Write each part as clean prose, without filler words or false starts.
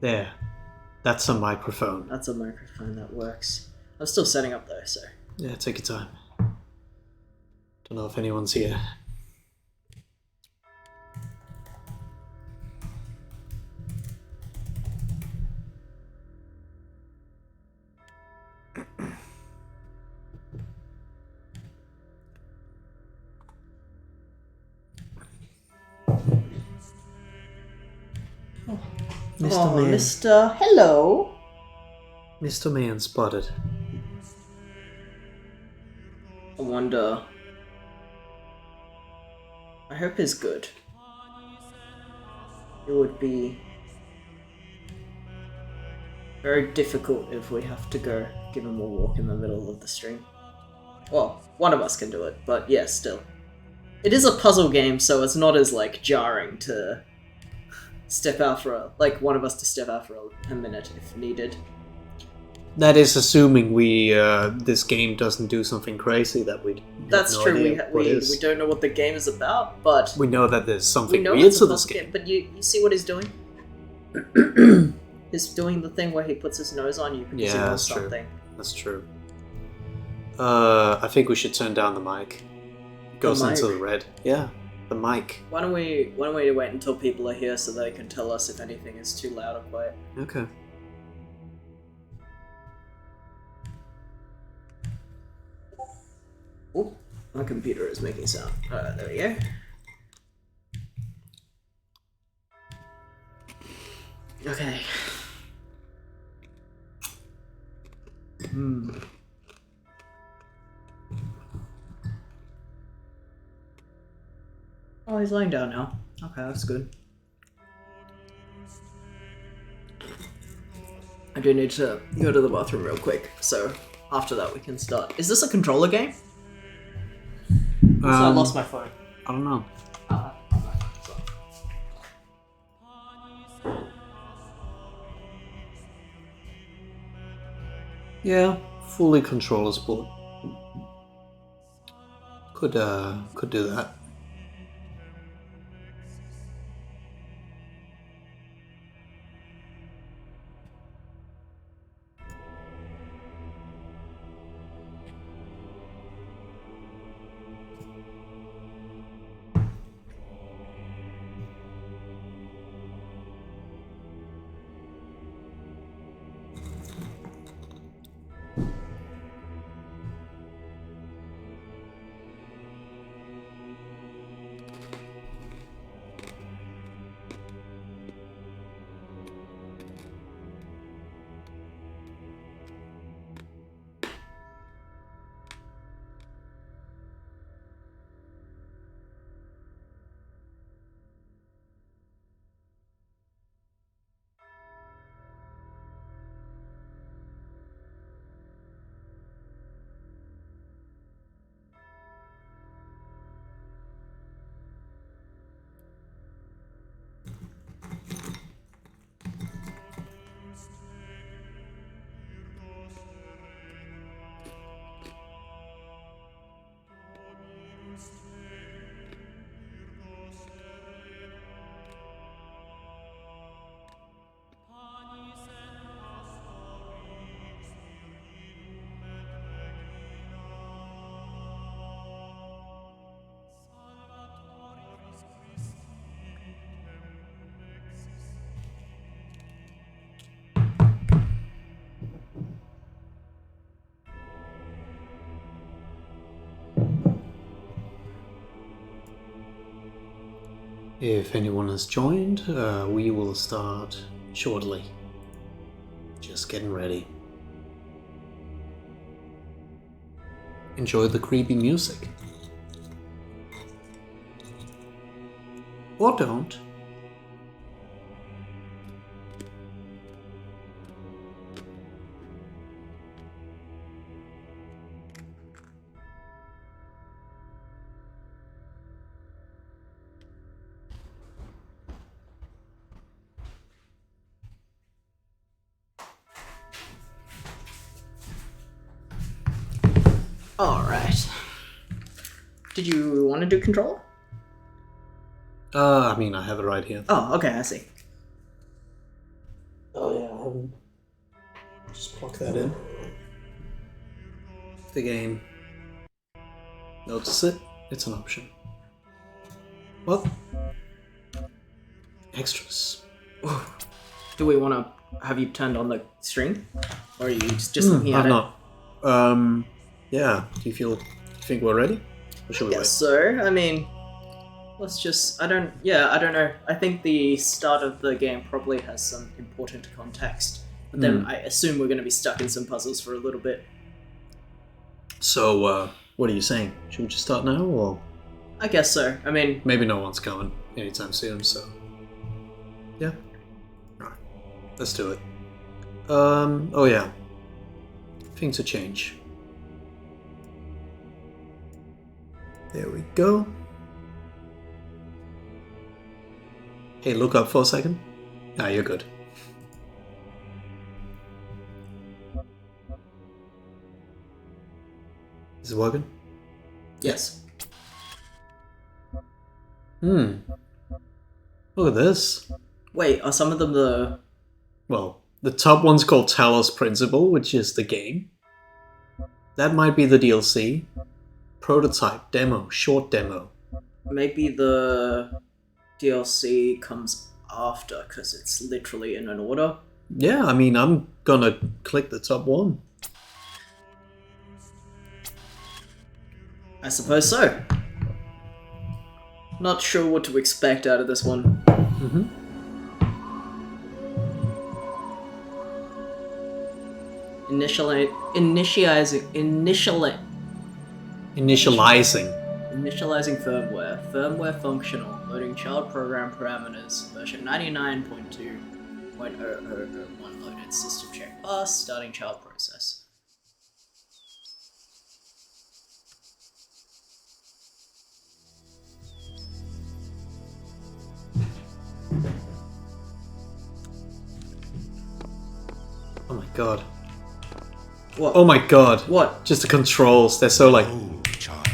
There. That's a microphone. That's a microphone that works. I'm still setting up though, so. Yeah, take your time. Don't know if anyone's here. Mr. Man. Mr. Hello. Mr. Man spotted. I wonder. I hope he's good. It would be very difficult if we have to go give him a walk in the middle of the stream. Well, one of us can do it, but yeah, still. It is a puzzle game, so it's not as, like, jarring to step out for one of us to step out for a minute if needed. That is assuming this game doesn't do something crazy that we. That's no true. We We don't know what the game is about, but we know that there's we something know weird it's a to this puzzle game. But you see what he's doing? He's doing the thing where he puts his nose on you because he wants that's something. true. That's true. I think we should turn down the mic. It goes into the red. Yeah, the mic. Why don't we wait until people are here so they can tell us if anything is too loud or quiet? Okay. Oh, my computer is making sound. There we go. Okay. Oh, he's lying down now. Okay, that's good. I do need to go to the bathroom real quick, so after that we can start. Is this a controller game? So I lost my phone. I don't know. Yeah, fully controllerable. Could do that. If anyone has joined, we will start shortly. Just getting ready. Enjoy the creepy music. Or don't. Alright. Did you want to do control? I mean, I have it right here. Oh, okay, I see. Just plug that in. If the game notice it, it's an option. What? Extras. Do we want to have you turned on the string? Or are you just looking at I've it? not. Yeah. Do you think we're ready? Or should we wait? Yes, so, I mean, let's just, I don't know. I think the start of the game probably has some important context. But then I assume we're going to be stuck in some puzzles for a little bit. So, what are you saying? Should we just start now, or...? I guess so. I mean... Maybe no one's coming anytime soon, so... Yeah. Alright. Let's do it. Oh yeah. Things to change. There we go. Hey, look up for a second. Ah, you're good. Is it working? Yes. Look at this. Wait, are some of them the... Well, the top one's called Talos Principle, which is the game. That might be the DLC. Prototype, demo, short demo. Maybe the DLC comes after, because it's literally in an order. Yeah, I mean, I'm gonna click the top one. I suppose so. Not sure what to expect out of this one. Initializing firmware. Firmware functional. Loading child program parameters. Version 99.2.0001 loaded. System check pass. Starting child process. Oh my god. What? Oh my god. What? Just the controls, they're so like... Oh, child,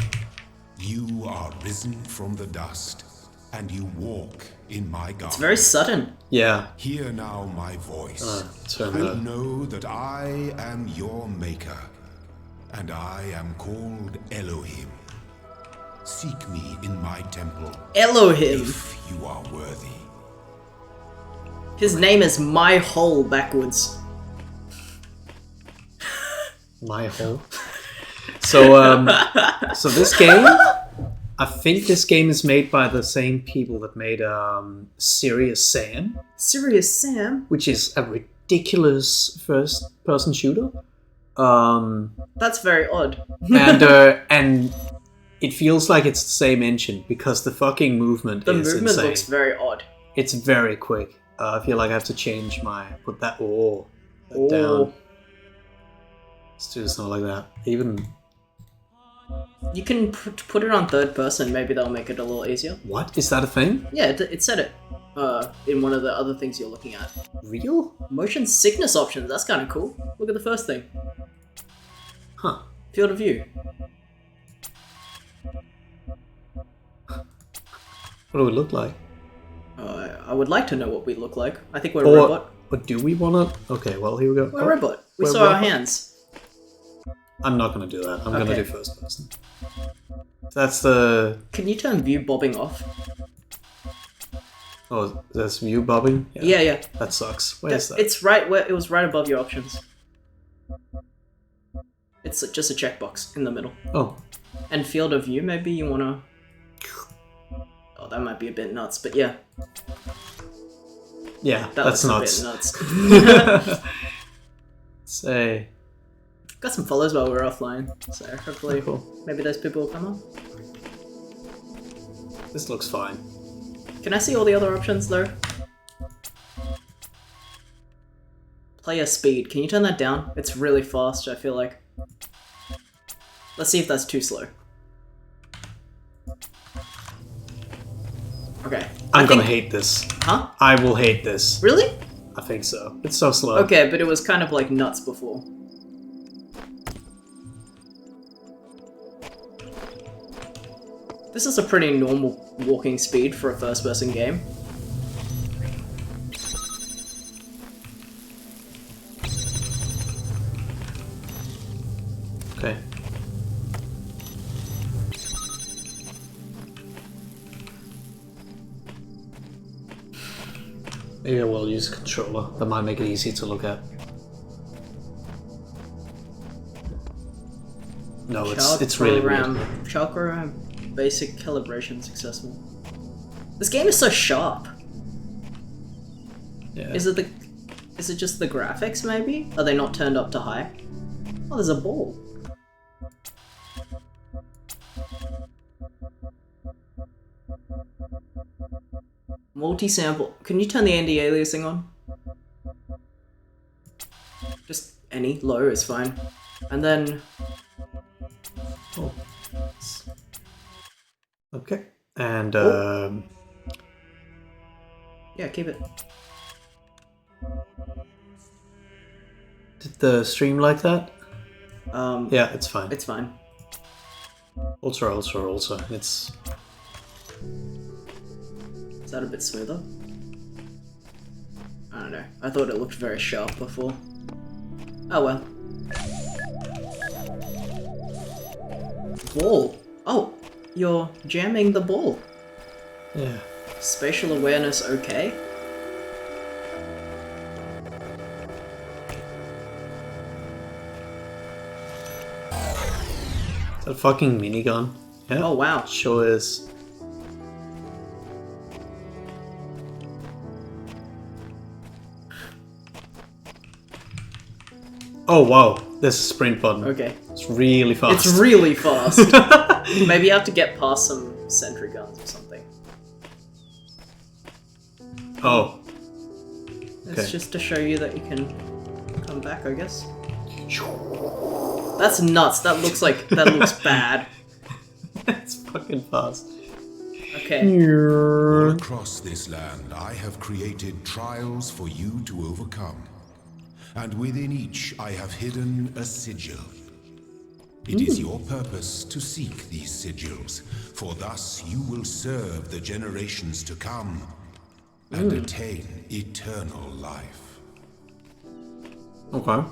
you are risen from the dust, and you walk in my garden. It's very sudden. Yeah. Hear now my voice, turn and that. know that I am your maker, and I am called Elohim. Seek me in my temple, Elohim. if you are worthy. His name is My Hole backwards. My hole. So, so this game, I think this game is made by the same people that made Serious Sam, Serious Sam? which is a ridiculous first-person shooter. That's very odd. And it feels like it's the same engine because the fucking movement The is movement insane. looks very odd. It's very quick. I feel like I have to change put that Oh. down. Let's do this not like that. Even You can put it on third person. Maybe that'll make it a little easier. what is that a thing? Yeah, it said it in one of the other things you're looking at. Real? Motion sickness options. That's kind of cool. Look at the first thing. Huh? Field of view. What do we look like? I would like to know what we look like. I think we're a robot. But do we wanna? Okay, well here we go. We're a robot. We we're saw our robot. hands. I'm not gonna do that. I'm gonna Okay. do first person. That's the... Can you turn view bobbing off? Oh, that's view bobbing? Yeah. That sucks. Where is that? It's right where it was right above your options. It's just a checkbox in the middle. Oh. And field of view, maybe you wanna... Oh, that might be a bit nuts, but yeah. Yeah, That that's looks nuts. a bit nuts. Say... Got some follows while we're offline, so hopefully Cool. maybe those people will come on. This looks fine. Can I see all the other options though? Player speed. Can you turn that down? It's really fast, I feel like. Let's see if that's too slow. Okay. I'm gonna hate this. Huh? I will hate this. Really? I think so. It's so slow. Okay, but it was kind of like nuts before. This is a pretty normal walking speed for a first-person game. Okay. Maybe I will use a controller. That might make it easy to look at. No, it's really weird. Child program basic calibration successful. This game is so sharp. Yeah. Is it just the graphics maybe? Are they not turned up to high? Oh, there's a ball. Multi-sample. Can you turn the anti-aliasing on? Just any. Low is fine. And then... Oh. Okay. And, yeah, keep it. Did the stream like that? Yeah, it's fine. It's fine. Also. It's... Is that a bit smoother? I don't know. I thought it looked very sharp before. Oh well. Ball. Oh, you're jamming the ball. Yeah. Spatial awareness okay? Is that a fucking minigun? Yeah. Oh wow. Sure is. Oh wow, there's a sprint button. Okay. It's really fast. It's really fast. Maybe you have to get past some sentry guns or something. Oh. It's Okay. just to show you that you can come back, I guess. That's nuts. That looks bad. It's fucking fast. Okay. All across this land, I have created trials for you to overcome. And within each, I have hidden a sigil. It is your purpose to seek these sigils, for thus you will serve the generations to come and attain eternal life. Okay.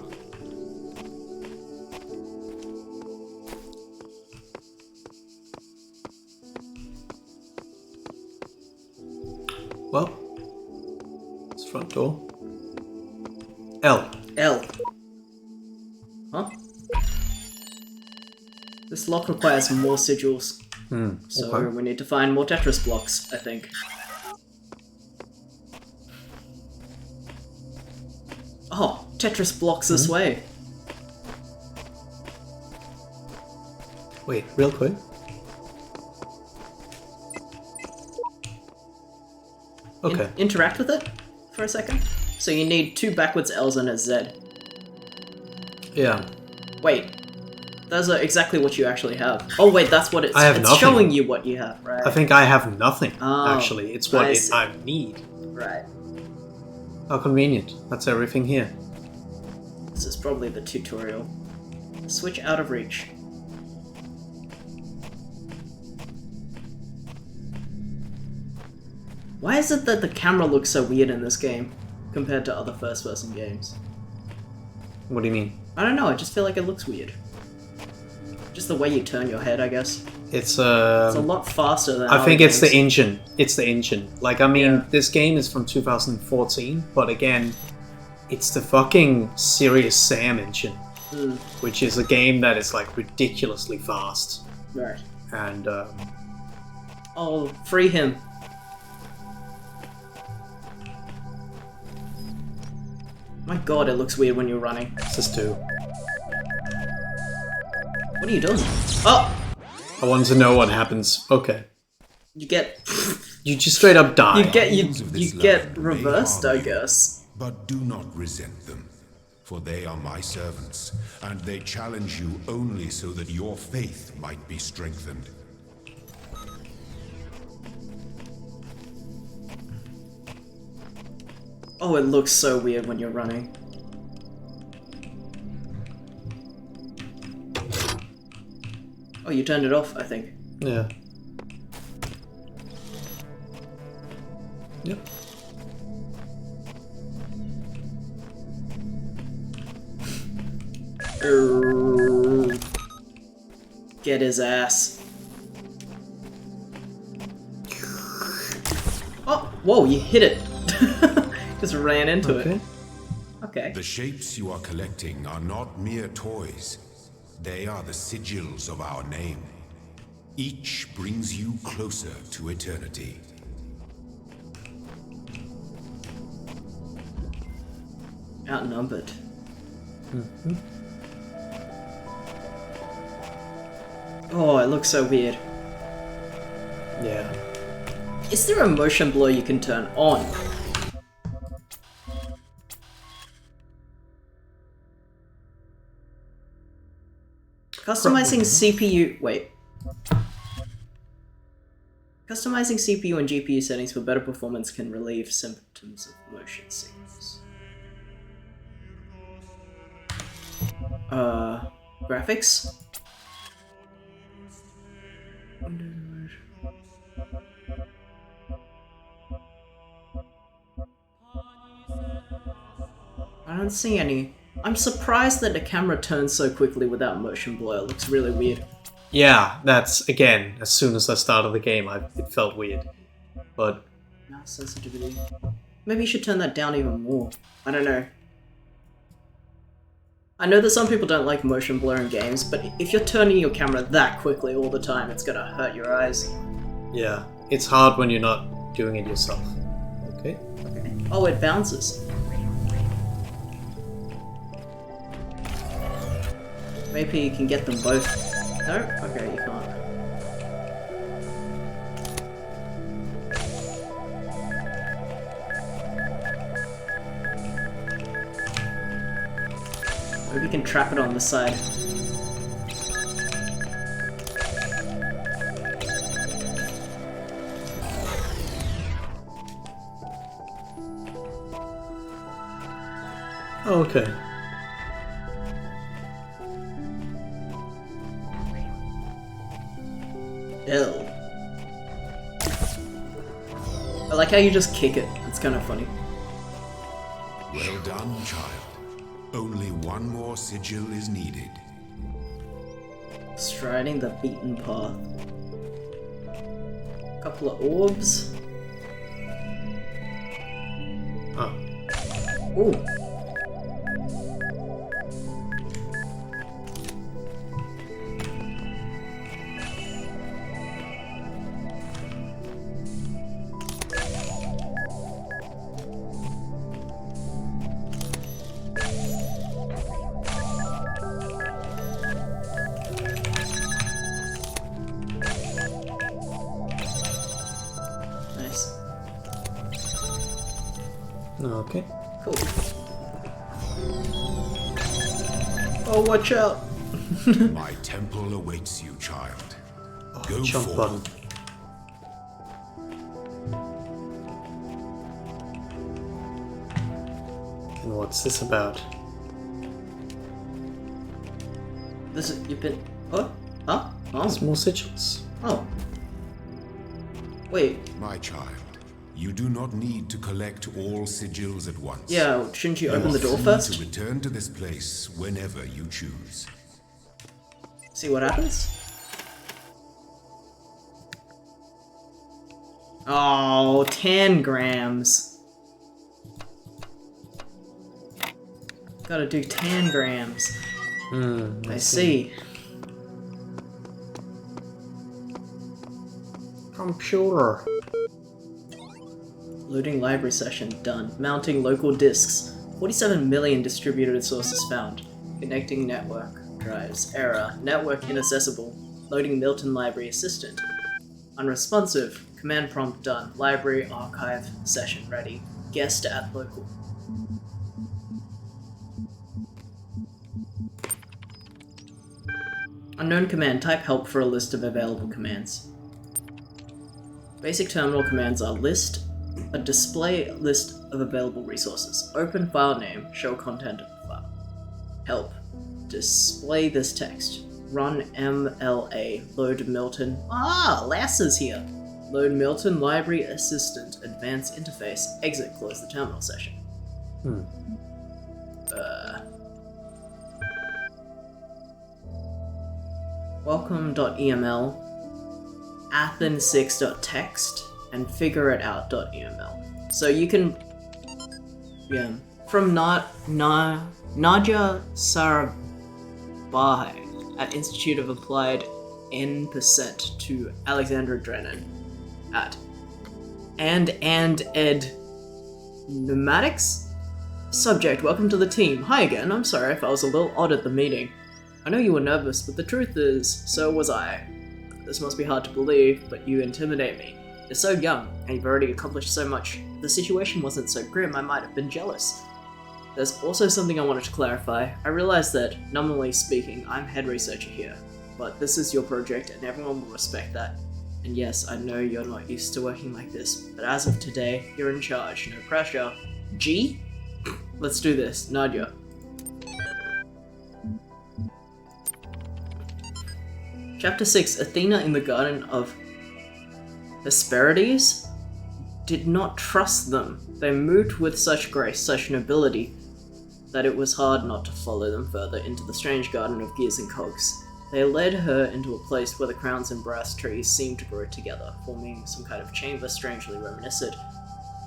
Well, it's front door. L. Huh? This lock requires more sigils. So okay. we need to find more Tetris blocks, I think. Oh, Tetris blocks this way. Wait, real quick. Okay. Interact with it for a second. So you need 2 backwards L's and a Z. Yeah. Wait. Those are exactly what you actually have. Oh wait, that's what it's... I have it's nothing. showing you what you have, right? I think I have nothing, Oh, actually. It's what I see. I need. Right. How convenient. That's everything here. This is probably the tutorial. Switch out of reach. Why is it that the camera looks so weird in this game compared to other first-person games? What do you mean? I don't know, I just feel like it looks weird. Just the way you turn your head, I guess. It's It's a lot faster than I think other it's the games. engine. It's the engine. Like, I mean, Yeah. this game is from 2014, but again, it's the fucking Serious Sam engine, which is a game that is, like, ridiculously fast. Right. And, Oh, free him. My god, it looks weird when you're running. it's just two. What are you doing? Oh! I wanted to know what happens. Okay. You get... You just straight up die. Rules of this You get land may reversed, harm I you, guess. But do not resent them, for they are my servants, and they challenge you only so that your faith might be strengthened. Oh, it looks so weird when you're running. Oh, you turned it off, I think. Yeah. Yep. Get his ass. Oh, whoa, you hit it. Just ran into it. Okay. The shapes you are collecting are not mere toys. They are the sigils of our name. Each brings you closer to eternity. Outnumbered. Oh, it looks so weird. Yeah. Is there a motion blur you can turn on? Customizing CPU... Wait. Customizing CPU and GPU settings for better performance can relieve symptoms of motion sickness. Graphics? I don't see any. I'm surprised that the camera turns so quickly without motion blur. It looks really weird. Yeah, that's, again, as soon as I started the game, it felt weird. But... Mouse sensitivity. Maybe you should turn that down even more. I don't know. I know that some people don't like motion blur in games, but if you're turning your camera that quickly all the time, it's gonna hurt your eyes. yeah, it's hard when you're not doing it yourself. Okay. Oh, it bounces. Maybe you can get them both. No? Okay, you can't. Maybe you can trap it on the side. Oh, okay. L. I like how you just kick it. It's kind of funny. Well done, child. Only one more sigil is needed. Striding the beaten path. Couple of orbs. Oh. Ooh. Nice. Okay. Cool. Oh, watch out! My temple awaits you, child. Go Jump forth. button. And what's this about? This is, you've been... What? Huh? There's Oh. more sigils. Oh. Wait. My child, you do not need to collect all sigils at once. Yeah, shouldn't you You open are the door free first? to return to this place whenever you choose. See what happens? Oh, 10 grams. Gotta do 10 grams. I see. Computer. Loading library session done. Mounting local disks. 47 million distributed sources found. Connecting network drives. Error. Network inaccessible. Loading Milton Library Assistant. Unresponsive. Command prompt done. Library archive session ready. Guest at local. Unknown command. Type help for a list of available commands. Basic terminal commands are list, a display list of available resources. Open file name, show content of the file. Help. Display this text. Run MLA. Load Milton. Ah, Lasser's here. Load Milton Library Assistant. Advanced interface. Exit. Close the terminal session. welcome.eml, athens6.text, and figureitout.eml. So you can, from Nadia Sarabhai at Institute of Applied N% to Alexandra Drennan at and ed pneumatics. Subject, welcome to the team. Hi again, I'm sorry if I was a little odd at the meeting. I know you were nervous, but the truth is, so was I. This must be hard to believe, but you intimidate me. You're so young, and you've already accomplished so much. If the situation wasn't so grim, I might have been jealous. There's also something I wanted to clarify. I realize that, nominally speaking, I'm head researcher here, but this is your project and everyone will respect that. And yes, I know you're not used to working like this, but as of today, you're in charge, no pressure. G? Let's do this, Nadia. Chapter 6, Athena in the Garden of Hesperides did not trust them. They moved with such grace, such nobility, that it was hard not to follow them further into the strange garden of gears and cogs. They led her into a place where the crowns and brass trees seemed to grow together, forming some kind of chamber strangely reminiscent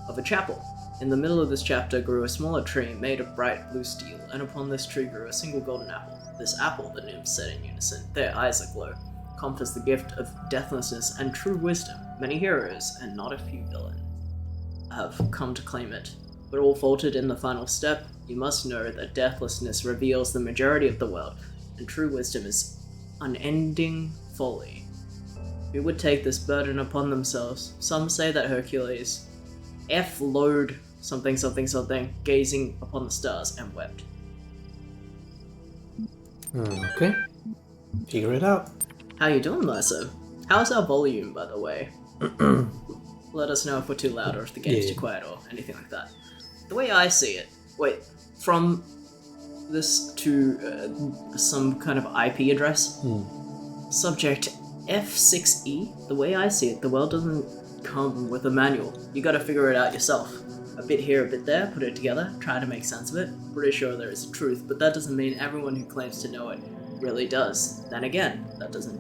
of a chapel. In the middle of this chapter grew a smaller tree made of bright blue steel, and upon this tree grew a single golden apple. This apple, the nymphs said in unison, their eyes aglow, confers the gift of deathlessness and true wisdom. Many heroes, and not a few villains, have come to claim it, but all faltered in the final step. You must know that deathlessness reveals the majority of the world, and true wisdom is unending folly. Who would take this burden upon themselves? Some say that Hercules F-load something, gazing upon the stars and wept. Okay. Figure it out. How you doing, Lysa? How's our volume, by the way? Let us know if we're too loud or if the game's too quiet or anything like that. The way I see it, from this to some kind of IP address. Subject F6E. The way I see it, the world doesn't come with a manual. You gotta figure it out yourself. A bit here, a bit there, put it together, try to make sense of it. Pretty sure there is a truth, but that doesn't mean everyone who claims to know it really does. Then again, that doesn't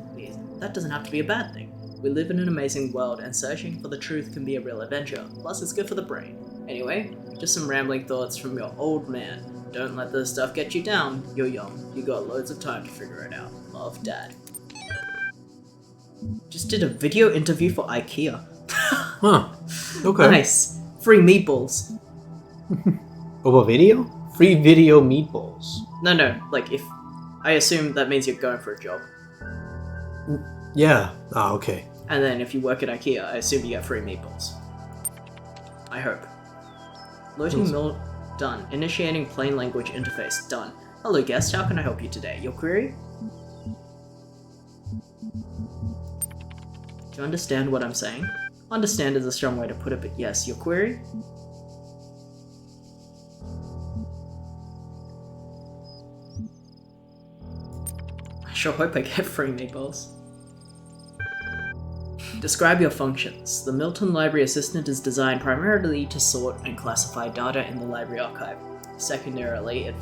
have to be a bad thing. We live in an amazing world, and searching for the truth can be a real adventure. Plus, it's good for the brain. Anyway, just some rambling thoughts from your old man. Don't let this stuff get you down. You're young. You got loads of time to figure it out. Love, Dad. Just did a video interview for IKEA. Huh. Okay. Nice. Free meatballs. Over video? Free video meatballs. No. If I assume that means you're going for a job. Yeah. Ah, okay. And then if you work at IKEA, I assume you get free meatballs. I hope. Loading mill done. Initiating plain language interface done. Hello guest, how can I help you today? Your query? Do you understand what I'm saying? Understand is a strong way to put it, but yes, your query? I sure hope I get free meatballs. Describe your functions. The Milton Library Assistant is designed primarily to sort and classify data in the library archive. Secondarily, it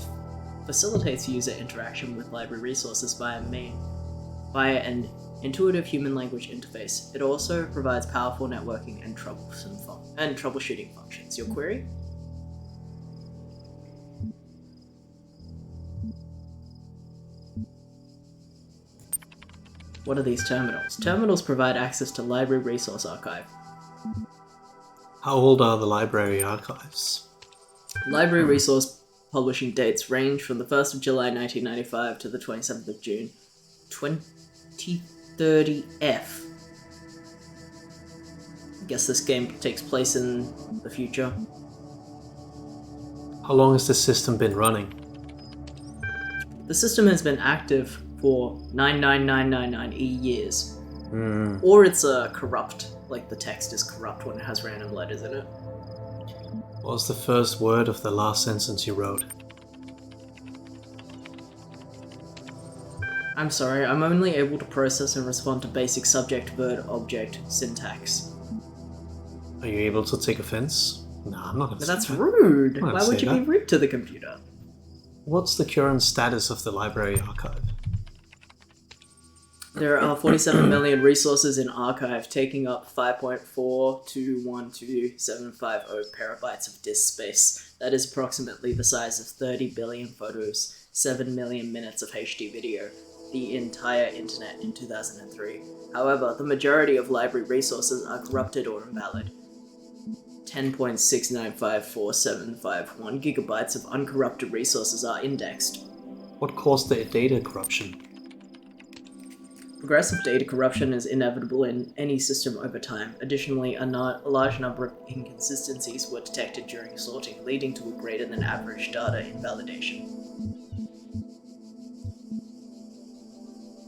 facilitates user interaction with library resources via an intuitive human language interface. It also provides powerful networking and troubleshooting functions. Your query? What are these terminals? Terminals provide access to Library Resource Archive. How old are the library archives? Library Resource publishing dates range from the 1st of July 1995 to the 27th of June 2030F. I guess this game takes place in the future. How long has the system been running? The system has been active for 99999 years. Or it's corrupt, like the text is corrupt when it has random letters in it. What was the first word of the last sentence you wrote? I'm sorry, I'm only able to process and respond to basic subject-verb-object syntax. Are you able to take offense? No, I'm not going to But that's rude! Why Why would you be rude to the computer? What's the current status of the library archive? There are 47 million resources in archive, taking up 5.4212750 petabytes of disk space. That is approximately the size of 30 billion photos, 7 million minutes of HD video, the entire internet in 2003. However, the majority of library resources are corrupted or invalid. 10.6954751 gigabytes of uncorrupted resources are indexed. What caused the data corruption? Progressive data corruption is inevitable in any system over time. Additionally, a large number of inconsistencies were detected during sorting, leading to a greater than average data invalidation.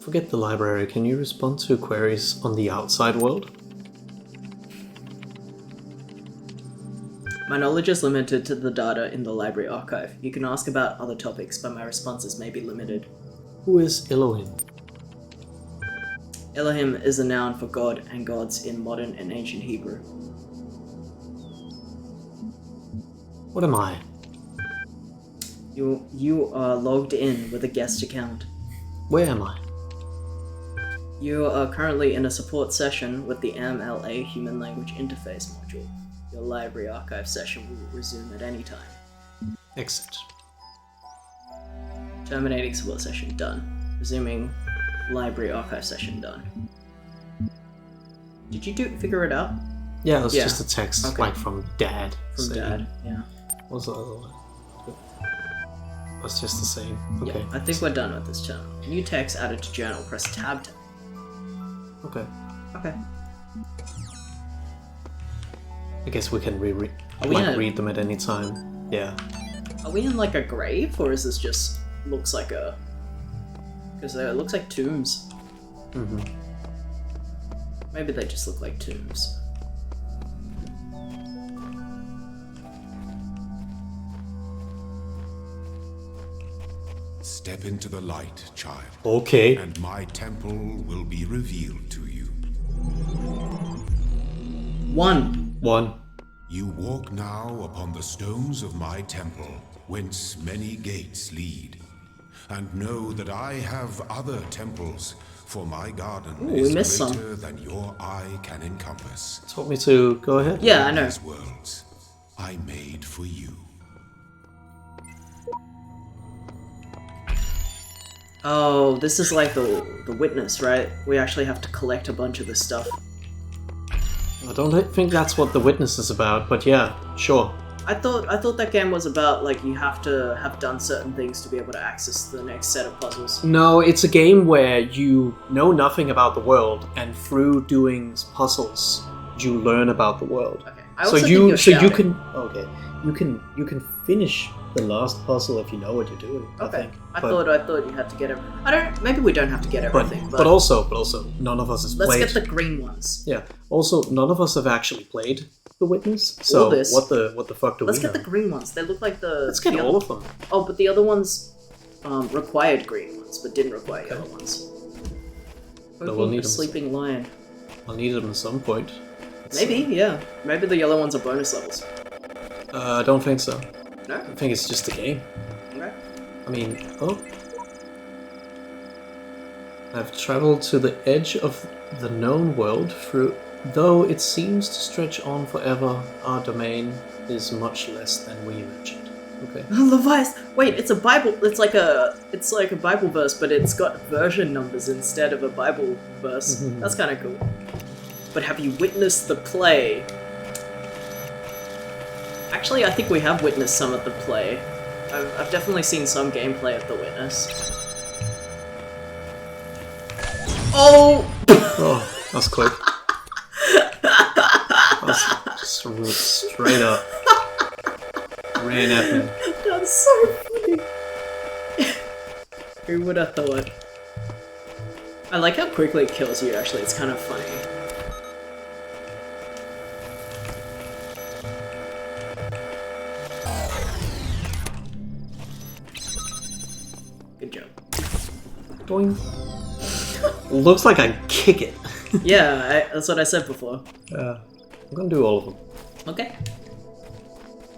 Forget the library, can you respond to queries on the outside world? My knowledge is limited to the data in the library archive. You can ask about other topics, but my responses may be limited. Who is Elohim? Elohim is a noun for God and gods in modern and ancient Hebrew. What am I? You are logged in with a guest account. Where am I? You are currently in a support session with the MLA Human Language Interface module. Your library archive session will resume at any time. Exit. Terminating support session done. Resuming library archive session done. Did you figure it out? Yeah, it was just a text, Okay. like from Dad. From saying- Dad, yeah. What was the other one? It was just the same. Okay. Yeah, I think we're done with this term. New text added to journal. Press tab. Okay. Okay. I guess we can Are we read them at any time. Yeah. Are we in like a grave, or is this just looks like a? Because it looks like tombs. Mm-hmm. Maybe they just look like tombs. Step into the light, child, Okay. and my temple will be revealed to you. One. You walk now upon the stones of my temple, whence many gates lead. And know that I have other temples, for my garden Ooh, we is missed some. greater than your eye can encompass. Told me to go ahead. Yeah, I know. These worlds I made for you. Oh, this is like the witness, right? We actually have to collect a bunch of this stuff. I don't think that's what the witness is about, but yeah, sure. I thought that game was about like you have to have done certain things to be able to access the next set of puzzles. No, it's a game where you know nothing about the world, and through doing puzzles, you learn about the world. Okay. I also think you're shouting. You can finish the last puzzle if you know what you're doing. Okay. I think. I thought you had to get it. Maybe we don't have to get everything. But also, none of us has let's played. get the green ones. Yeah. Also, none of us have actually played The Witness. So this. what the fuck do Let's we get know? the green ones. They look like the. Let's get the all other- of them. Oh, but the other ones required green ones, but didn't require yellow ones. we'll Open need a them. sleeping lion. I'll need them at some point. Maybe, yeah. Maybe the yellow ones are bonus levels. I don't think so. No? I think it's just a game. Okay. I mean, I've traveled to the edge of the known world through. Though it seems to stretch on forever, our domain is much less than we imagined. Okay. Levi's. Wait, it's a Bible. It's like a Bible verse, but it's got version numbers instead of a Bible verse. That's kind of cool. But have you witnessed the play? Actually, I think we have witnessed some of the play. I've definitely seen some gameplay of The Witness. Oh! Oh, that's quick. That's just straight up. Ran at me. That's so funny. Who would have thought? I like how quickly it kills you, actually. It's kind of funny. Good job. Doing. Looks like I kick it. Yeah, that's what I said before. I'm gonna do all of them. Okay.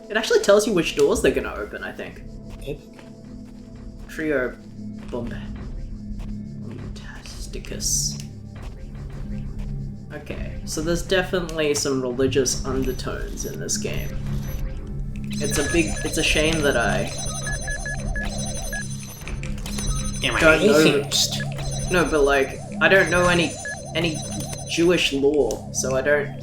It actually tells you which doors they're gonna open, I think. Epic. Trio Bombastic. Mysticus. Okay, so there's definitely some religious undertones in this game. It's a shame that I don't know. No, but like, I don't know any Jewish lore, so I don't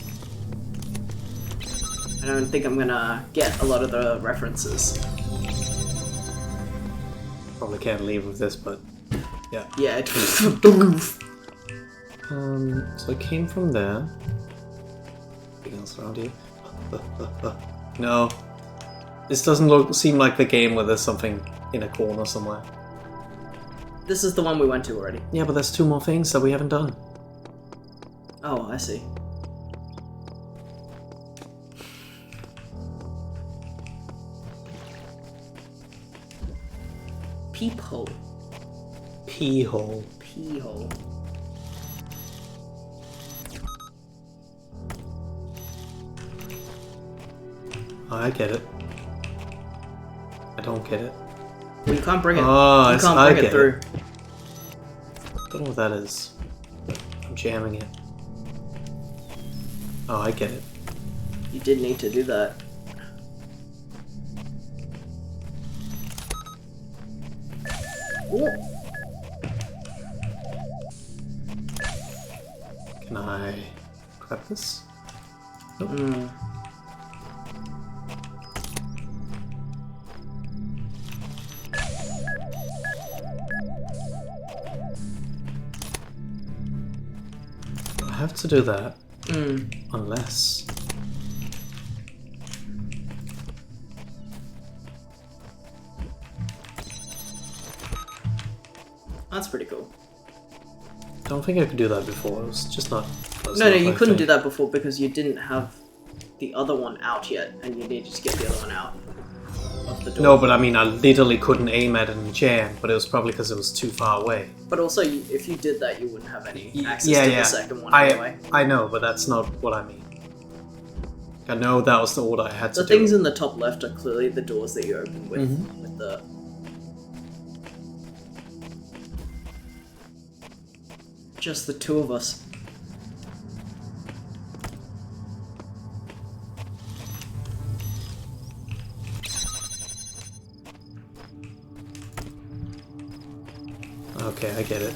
think I'm gonna get a lot of the references. Probably can't leave with this, but yeah. Yeah. So it came from there. Anything else around here? No. This doesn't seem like the game where there's something in a corner somewhere. This is the one we went to already. Yeah, but there's 2 more things that we haven't done. Oh, I see. Peephole. Pee-hole. Peehole. Oh, I get it. I don't get it. Well, you can't bring it. Oh, you can't I bring it get through. Don't know what that is. I'm jamming it. Oh, I get it. You did need to do that. Ooh. Can I grab this? Nope. I have to do that. Unless... That's pretty cool. I don't think I could do that before. It was just not close No, enough, you I couldn't think. do that before because you didn't have the other one out yet, and you needed to get the other one out of the door. No, but I mean, I literally couldn't aim at it and jam, but it was probably because it was too far away. But also, if you did that, you wouldn't have any access Yeah, to yeah. the second one anyway. I know, but that's not what I mean. I know that was the order I had to The do. things in the top left are clearly the doors that you open with the... Just the 2 of us. Okay, I get it.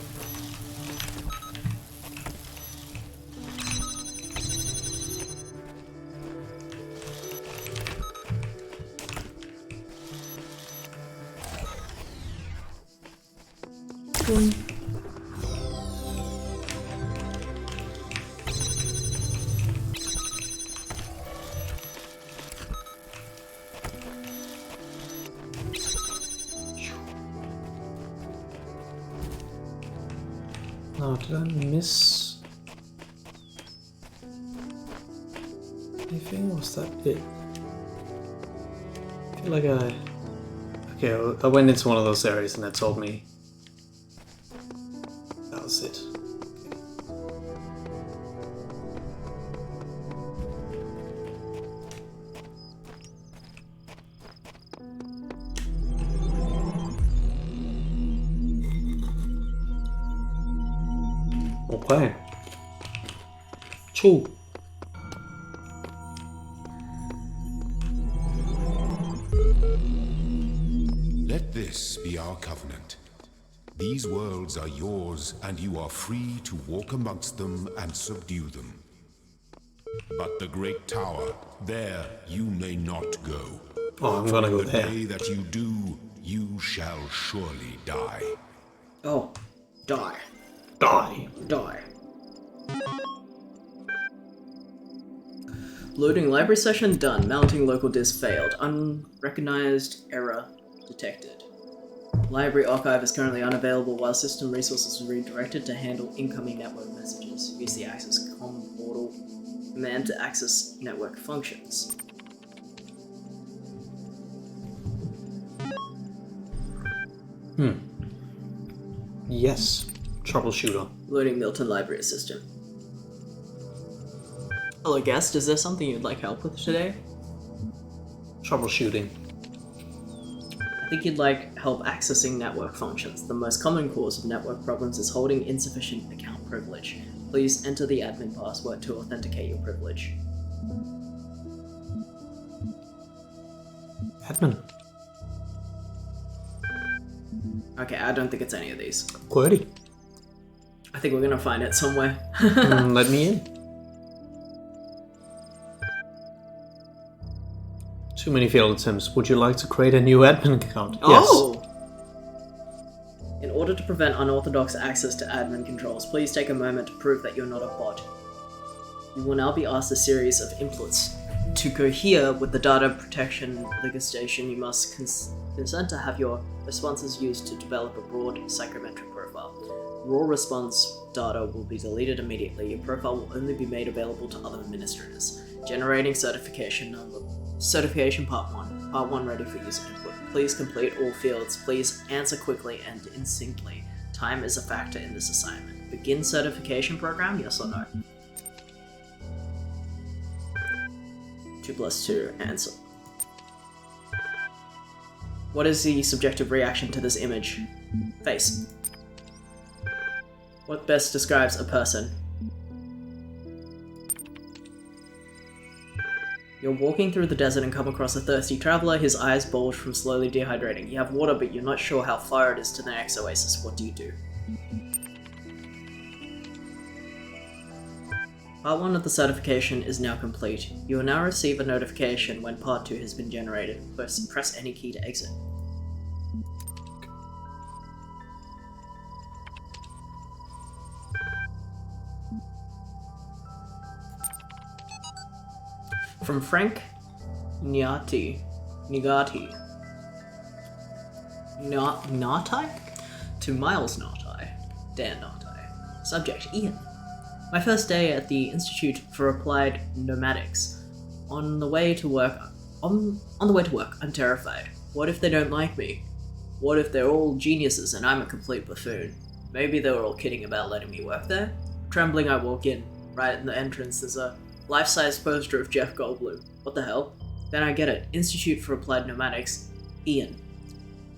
Now, did I miss anything? Was that it? I feel like Okay, I went into one of those areas and it told me that was it. Okay. Choo. Let this be our covenant. These worlds are yours, and you are free to walk amongst them and subdue them. But the great tower, there you may not go. Oh, I'm gonna go The there. day that you do, you shall surely die. Oh. Die. Die. Die. Loading library session done. Mounting local disk failed. Unrecognized error detected. Library archive is currently unavailable while system resources are redirected to handle incoming network messages. Use the access comm portal command to access network functions. Yes. Troubleshooter. Loading Milton Library Assistant. Hello guest, is there something you'd like help with today? Troubleshooting. I think you'd like help accessing network functions. The most common cause of network problems is holding insufficient account privilege. Please enter the admin password to authenticate your privilege. Admin. Okay, I don't think it's any of these. QWERTY. I think we're gonna find it somewhere. Let me in. Too many failed attempts. Would you like to create a new admin account? Oh! Yes. In order to prevent unorthodox access to admin controls, please take a moment to prove that you're not a bot. You will now be asked a series of inputs. To cohere with the data protection legislation, you must consent to have your responses used to develop a broad psychometric profile. Raw response data will be deleted immediately. Your profile will only be made available to other administrators. Generating certification number. Certification Part 1. Part 1 ready for user input. Please complete all fields. Please answer quickly and distinctly. Time is a factor in this assignment. Begin certification program, yes or no? 2+2, answer. What is the subjective reaction to this image? Face. What best describes a person? You're walking through the desert and come across a thirsty traveler. His eyes bulge from slowly dehydrating. You have water, but you're not sure how far it is to the next oasis. What do you do? Part 1 of the certification is now complete. You will now receive a notification when Part 2 has been generated. Press any key to exit. From Frank Nigati, to Miles Nartai, Dan Nartai. Subject, Ian. My first day at the Institute for Applied Pneumatics. On the way to work, I'm terrified. What if they don't like me? What if they're all geniuses and I'm a complete buffoon? Maybe they were all kidding about letting me work there? Trembling, I walk in. Right in the entrance, there's a life-size poster of Jeff Goldblum. What the hell? Then I get it. Institute for Applied Pneumatics. Ian.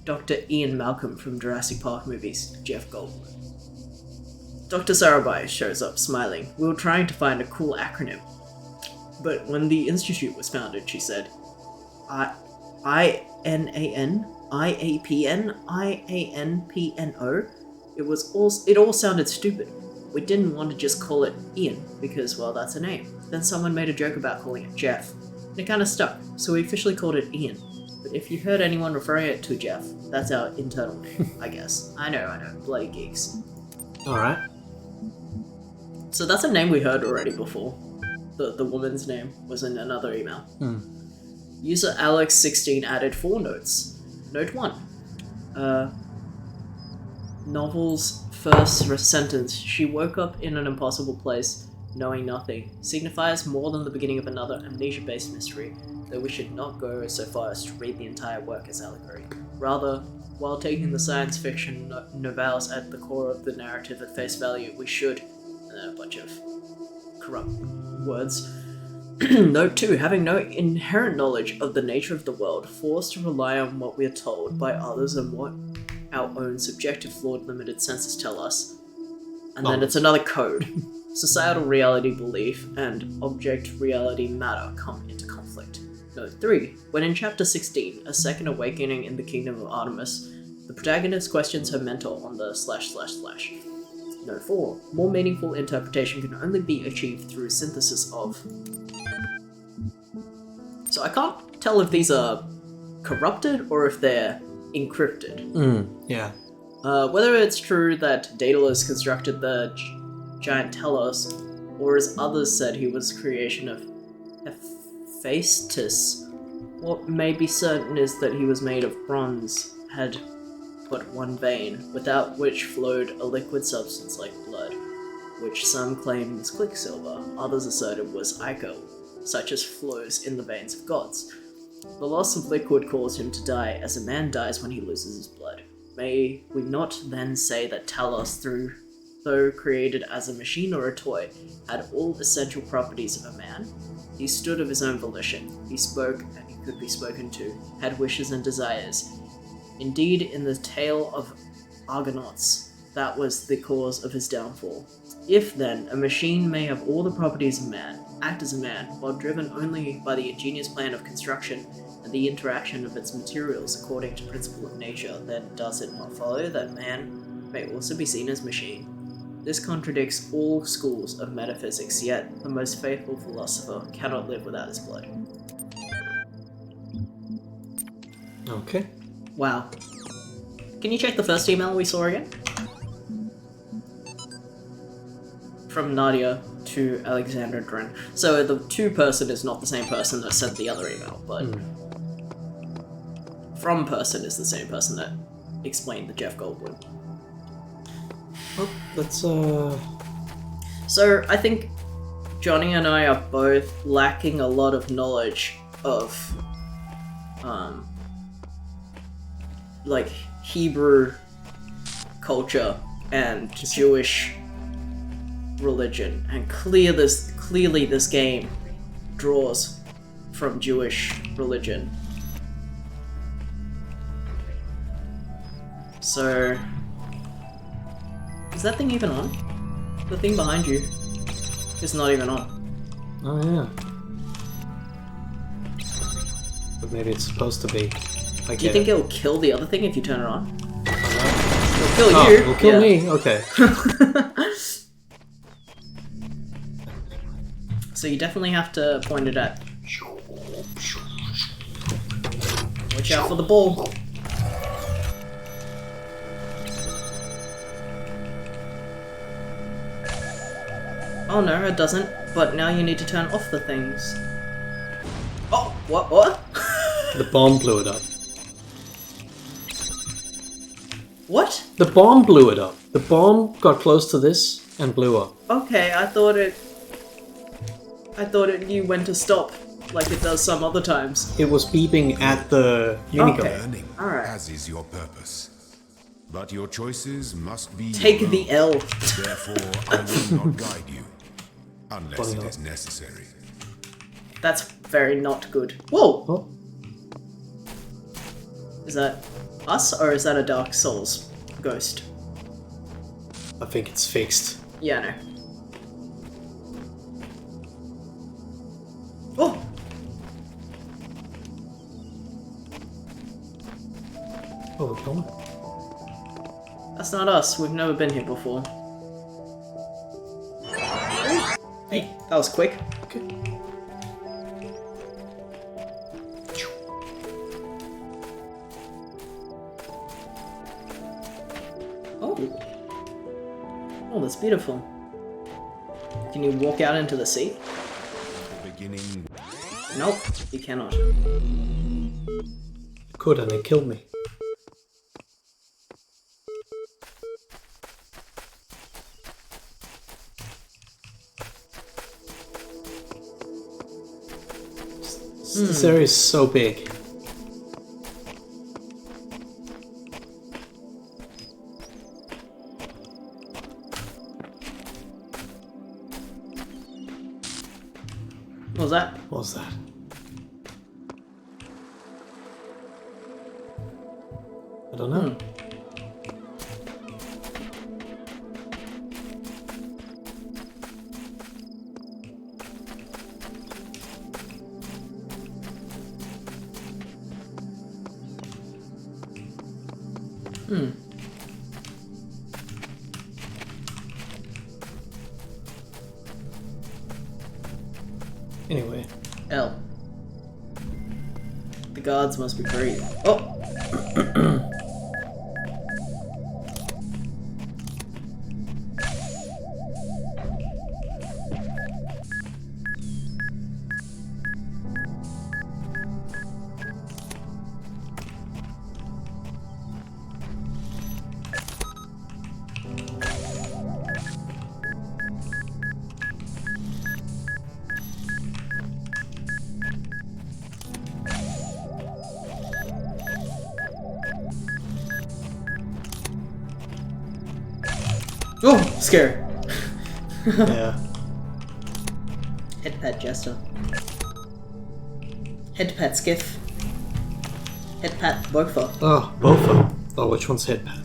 Dr. Ian Malcolm from Jurassic Park movies. Jeff Goldblum. Dr. Sarabhai shows up, smiling. We were trying to find a cool acronym. But when the institute was founded, she said, INAN, IAPN, IANPNO. It all sounded stupid. We didn't want to just call it Ian, because, well, that's a name. Then someone made a joke about calling it Jeff. And it kinda stuck, so we officially called it Ian. But if you heard anyone referring it to Jeff, that's our internal name, I guess. I know, bloody geeks. Alright. So that's a name we heard already before. The woman's name was in another email. User Alex16 added 4 notes. Note 1. Novel's first sentence, she woke up in an impossible place, knowing nothing, signifies more than the beginning of another amnesia-based mystery, though we should not go so far as to read the entire work as allegory. Rather, while taking the science fiction novels at the core of the narrative at face value, we should, and then a bunch of corrupt words. Note 2, having no inherent knowledge of the nature of the world, forced to rely on what we are told by others and what our own subjective, flawed, limited senses tell us. And then it's another code. Societal reality belief and object reality matter come into conflict. Note 3. When in Chapter 16, A Second Awakening in the Kingdom of Artemis, the protagonist questions her mentor on the //. Note 4. More meaningful interpretation can only be achieved through synthesis of... So I can't tell if these are corrupted or if they're encrypted. Yeah. Whether it's true that Daedalus constructed the giant Talos, or as others said he was a creation of Hephaestus, what may be certain is that he was made of bronze, had but one vein, without which flowed a liquid substance like blood, which some claimed was quicksilver, others asserted was ichor, such as flows in the veins of gods. The loss of liquid caused him to die, as a man dies when he loses his blood. May we not then say that Talos, though created as a machine or a toy, had all essential properties of a man? He stood of his own volition. He spoke, and he could be spoken to, had wishes and desires. Indeed, in the tale of Argonauts, that was the cause of his downfall. If, then, a machine may have all the properties of man, act as a man, while driven only by the ingenious plan of construction and the interaction of its materials according to principle of nature, then does it not follow that man may also be seen as machine? This contradicts all schools of metaphysics, yet the most faithful philosopher cannot live without his blood. Okay. Wow. Can you check the first email we saw again? From Nadia to Alexander Dren. So the two person is not the same person that sent the other email, but from person is the same person that explained the Jeff Goldblum. Well, let's So I think Johnny and I are both lacking a lot of knowledge of like Hebrew culture and Jewish religion, and clearly this game draws from Jewish religion. So is that thing even on? The thing behind you is not even on. Oh yeah. But maybe it's supposed to be. Do you think it'll kill the other thing if you turn it on? It'll kill you. It'll kill me? Okay. So you definitely have to point it at. Watch out for the ball. Oh no, it doesn't. But now you need to turn off the things. Oh, what? The bomb blew it up. What? The bomb blew it up. The bomb got close to this and blew up. Okay, I thought it knew when to stop, like it does some other times. It was beeping at the minigun. Okay. Learning, Alright. as is your purpose. But your choices must be Take your the own. L. Therefore, I will not guide you. Unless Funny it how- is necessary. That's very not good. Whoa! Oh, Is that us, or is that a Dark Souls ghost? I think it's fixed. Yeah, I know. Oh! Oh, we're going. That's not us. We've never been here before. Hey, that was quick. Okay. Oh. Oh, that's beautiful. Can you walk out into the sea? Beginning. Nope, you cannot. Could, and it killed me. This area is so big. What was that? What was that? I don't know. Anyway, L. The guards must be breathing. Oh! Oh! Scary. yeah. Head pat Jester. Head pat Skiff. Head pat bofa. Oh, both. Oh, which one's head pad?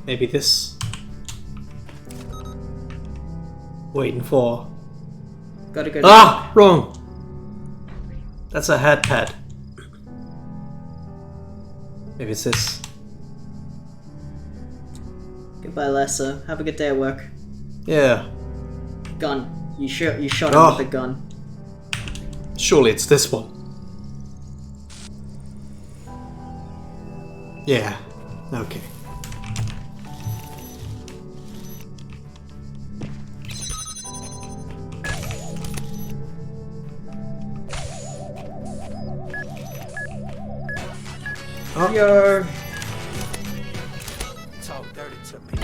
Maybe this. Waiting for. Gotta go. Ah, wrong. That's a head pad. Maybe it's this. Goodbye, Lessa. Have a good day at work. Yeah. Gun. You shot him Oh. with a gun. Surely it's this one. Yeah. Okay. Oh. Yo. Talk dirty to me.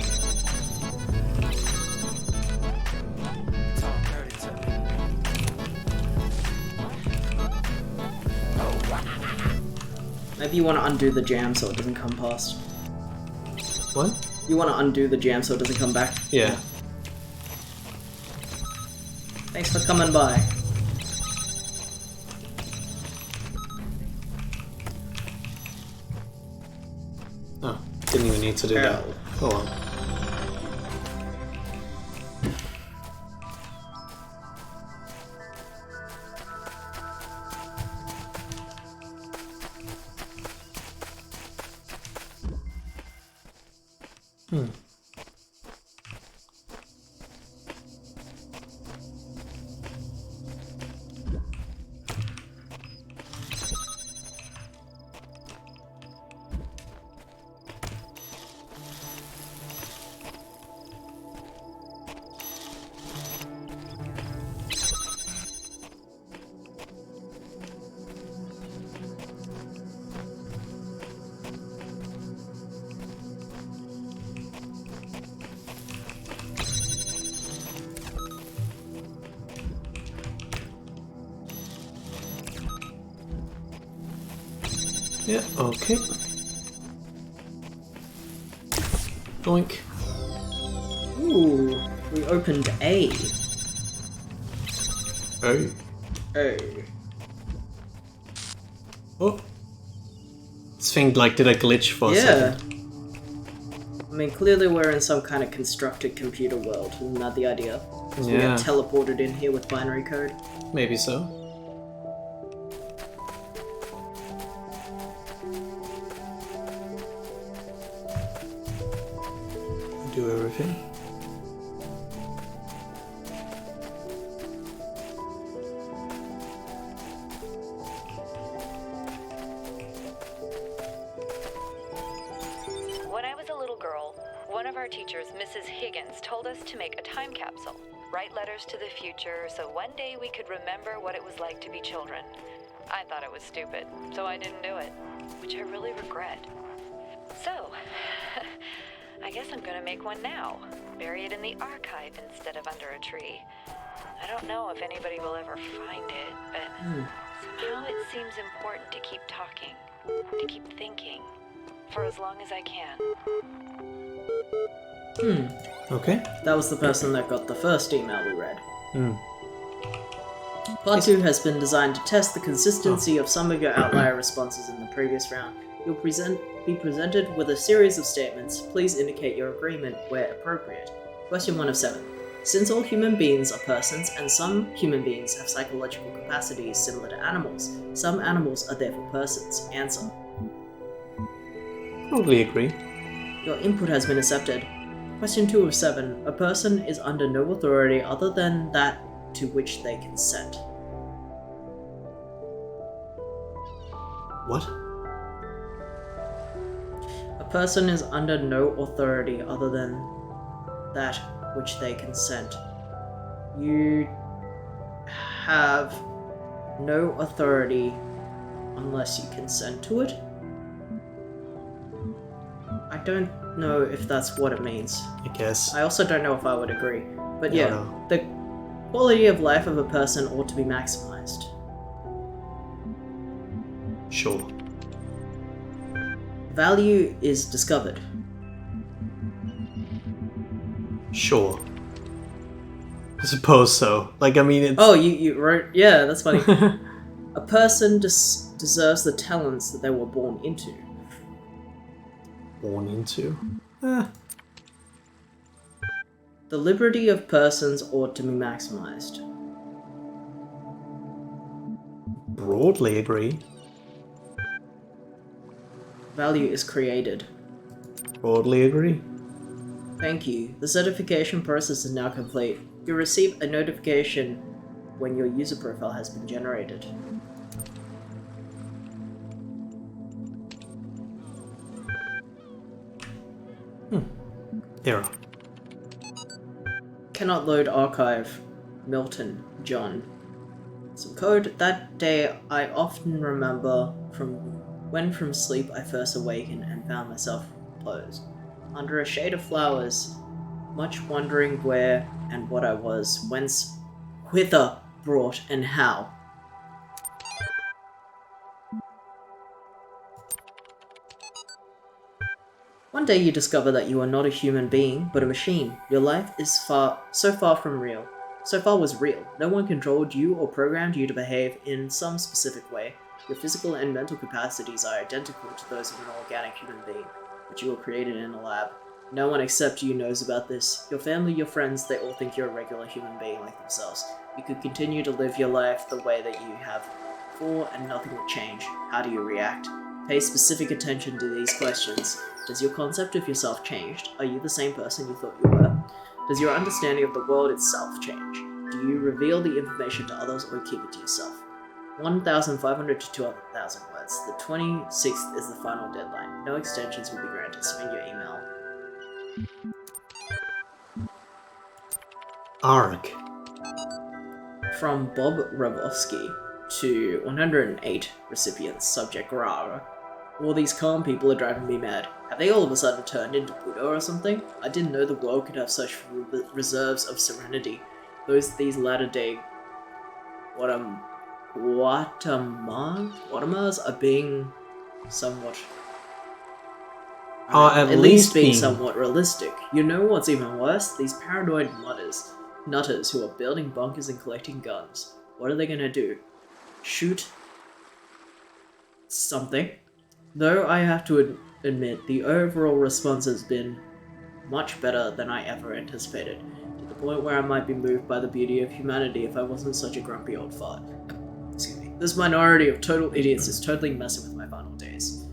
Talk dirty to me. Maybe you want to undo the jam so it doesn't come past. What? You want to undo the jam so it doesn't come back. Yeah. Thanks for coming by. Oh, didn't even need to do that. Ow. Oh well. Yeah, okay. Doink. Ooh, we opened A. Oh. A. Oh. This thing like did a glitch for a Yeah. second. I mean, clearly we're in some kind of constructed computer world. Isn't that the idea? So we Yeah. get teleported in here with binary code. Maybe so. Do everything. When I was a little girl, one of our teachers, Mrs. Higgins, told us to make a time capsule, write letters to the future, so one day we could remember what it was like to be children. I thought it was stupid, so I didn't do it, which I really regret. So, I guess I'm gonna make one now. Bury it in the archive instead of under a tree. I don't know if anybody will ever find it, but somehow it seems important to keep talking, to keep thinking, for as long as I can. Okay. That was the person that got the first email we read. Hmm. Part 2 has been designed to test the consistency of some of your outlier responses in the previous round. You'll be presented with a series of statements. Please indicate your agreement where appropriate. Question 1 of 7. Since all human beings are persons, and some human beings have psychological capacities similar to animals, some animals are therefore persons. Answer. Probably agree. Your input has been accepted. Question 2 of 7. A person is under no authority other than that to which they consent. What? A person is under no authority other than that which they consent. You have no authority unless you consent to it? I don't know if that's what it means. I guess. I also don't know if I would agree. But yeah, No. the quality of life of a person ought to be maximized. Sure. Value is discovered. Sure. I suppose so. Like, I mean, it's... Oh, you wrote... Yeah, that's funny. A A person deserves the talents that they were born into. Born into? The liberty of persons ought to be maximized. Broadly agree. Value is created. Broadly agree. Thank you. The certification process is now complete. You'll receive a notification when your user profile has been generated. Error. Cannot load archive. Milton, John. Some code. That day I often remember when from sleep I first awakened and found myself closed. Under a shade of flowers, much wondering where and what I was, whence, whither brought, and how. One day you discover that you are not a human being, but a machine. Your life is so far from real. So far was real. No one controlled you or programmed you to behave in some specific way. Your physical and mental capacities are identical to those of an organic human being, but you were created in a lab. No one except you knows about this. Your family, your friends, they all think you're a regular human being like themselves. You could continue to live your life the way that you have before and nothing would change. How do you react? Pay specific attention to these questions. Has your concept of yourself changed? Are you the same person you thought you were? Does your understanding of the world itself change? Do you reveal the information to others or keep it to yourself? 1,500 to 2,000 words. The 26th is the final deadline. No extensions will be granted. Send your email. Arg. From Bob Rabowski to 108 recipients. Subject Rar. All these calm people are driving me mad. Have they all of a sudden turned into Buddha or something? I didn't know the world could have such reserves of serenity. These latter day Watamas are being somewhat... At least being being somewhat realistic. You know what's even worse? These paranoid nutters who are building bunkers and collecting guns. What are they gonna do? Shoot something? Though I have to admit, the overall response has been much better than I ever anticipated, to the point where I might be moved by the beauty of humanity if I wasn't such a grumpy old fart. Excuse me. This minority of total idiots is totally messing with my final days.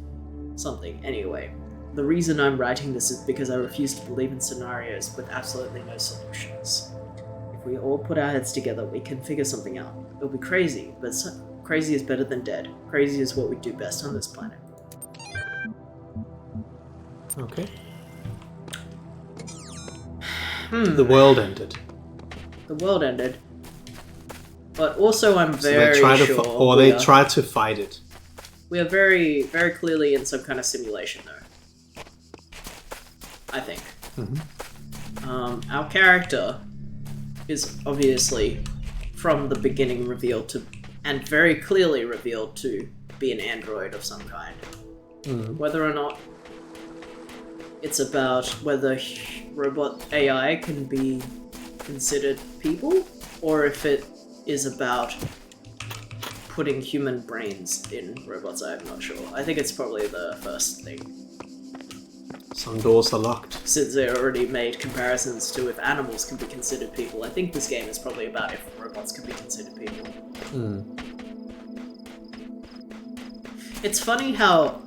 Something, anyway. The reason I'm writing this is because I refuse to believe in scenarios with absolutely no solutions. If we all put our heads together, we can figure something out. It'll be crazy, but crazy is better than dead. Crazy is what we do best on this planet. Okay. The world ended. The world ended. But also I'm So very they try to sure they try to fight it. we are very, very clearly in some kind of simulation though. I think. Our character is obviously from the beginning revealed to, and very clearly revealed to, be an android of some kind. Whether or not it's about whether robot AI can be considered people, or if it is about putting human brains in robots, I'm not sure. I think it's probably the first thing. Some doors are locked. Since they already made comparisons to if animals can be considered people, I think this game is probably about if robots can be considered people. It's funny how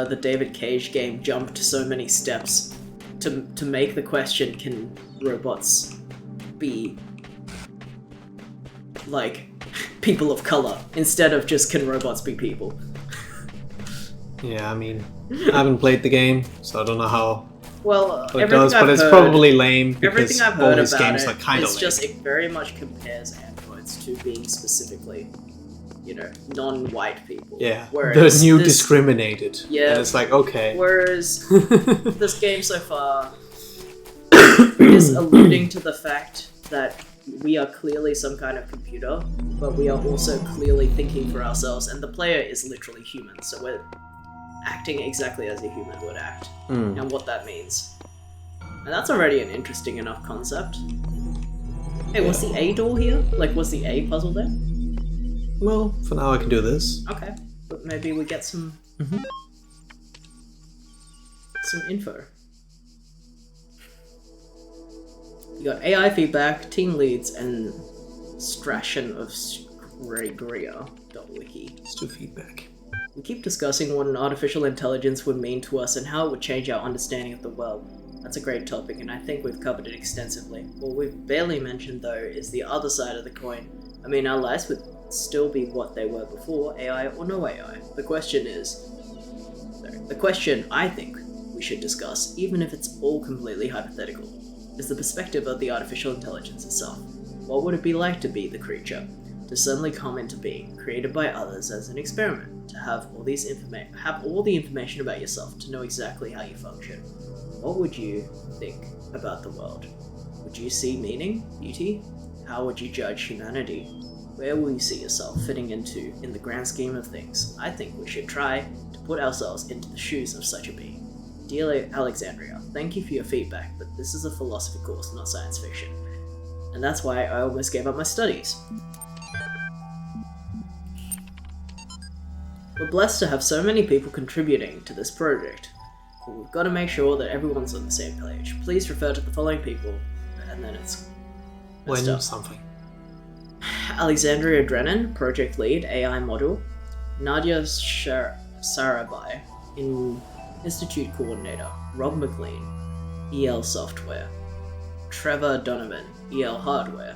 the David Cage game jumped so many steps to make the question, can robots be like people of color, instead of just can robots be people? Yeah, I mean, I haven't played the game, so I don't know how Well, it does, but it's probably lame because everything I've all heard these about games it, are kind of it's lame. just it very much compares androids to being specifically, non-white people. Yeah, Whereas the new this- discriminated. Yeah. And it's like, okay. Whereas this game so far is alluding to the fact that we are clearly some kind of computer, but we are also clearly thinking for ourselves, and the player is literally human, so we're acting exactly as a human would act, and what that means. And that's already an interesting enough concept. Hey, was the A door here? Like, was the A puzzle there? Well, for now I can do this. Okay, but maybe we get some info. You got AI feedback, team leads, and Strashen of Gregoria.wiki. Let's do feedback. We keep discussing what an artificial intelligence would mean to us and how it would change our understanding of the world. That's a great topic, and I think we've covered it extensively. What we've barely mentioned, though, is the other side of the coin. I mean, our lives would still be what they were before, AI or no AI. The question I think we should discuss, even if it's all completely hypothetical, is the perspective of the artificial intelligence itself. What would it be like to be the creature? To suddenly come into being, created by others as an experiment, to have all the information about yourself, to know exactly how you function. What would you think about the world? Would you see meaning, beauty? How would you judge humanity? Where will you see yourself fitting into in the grand scheme of things? I think we should try to put ourselves into the shoes of such a being. Dear Alexandria, thank you for your feedback, but this is a philosophy course, not science fiction. And that's why I almost gave up my studies. We're blessed to have so many people contributing to this project, but we've got to make sure that everyone's on the same page. Please refer to the following people, and then it's messed up. Something. Alexandria Drennan, Project Lead, AI Model. Nadia Sarabai, Institute Coordinator. Rob McLean, EL Software. Trevor Donovan, EL Hardware.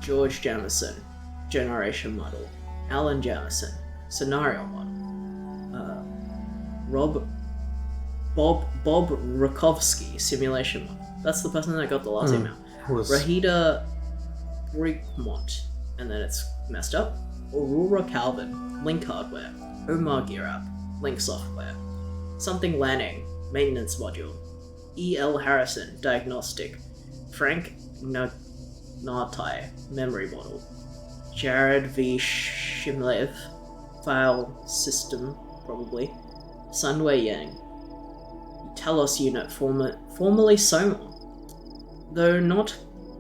George Jamison, Generation Model. Alan Jamison, Scenario Model. Bob Rakovsky, Simulation Model. That's the person that got the last email. Rahida Brickmont, and then it's messed up. Aurora Calvin, Link Hardware. Omar Girab, Link Software. Something Lanning, Maintenance Module. E.L. Harrison, Diagnostic. Frank Natai, Memory Model. Jared V. Shimlev, File System, probably. Sunway Yang, Talos Unit, formerly Soma. Though not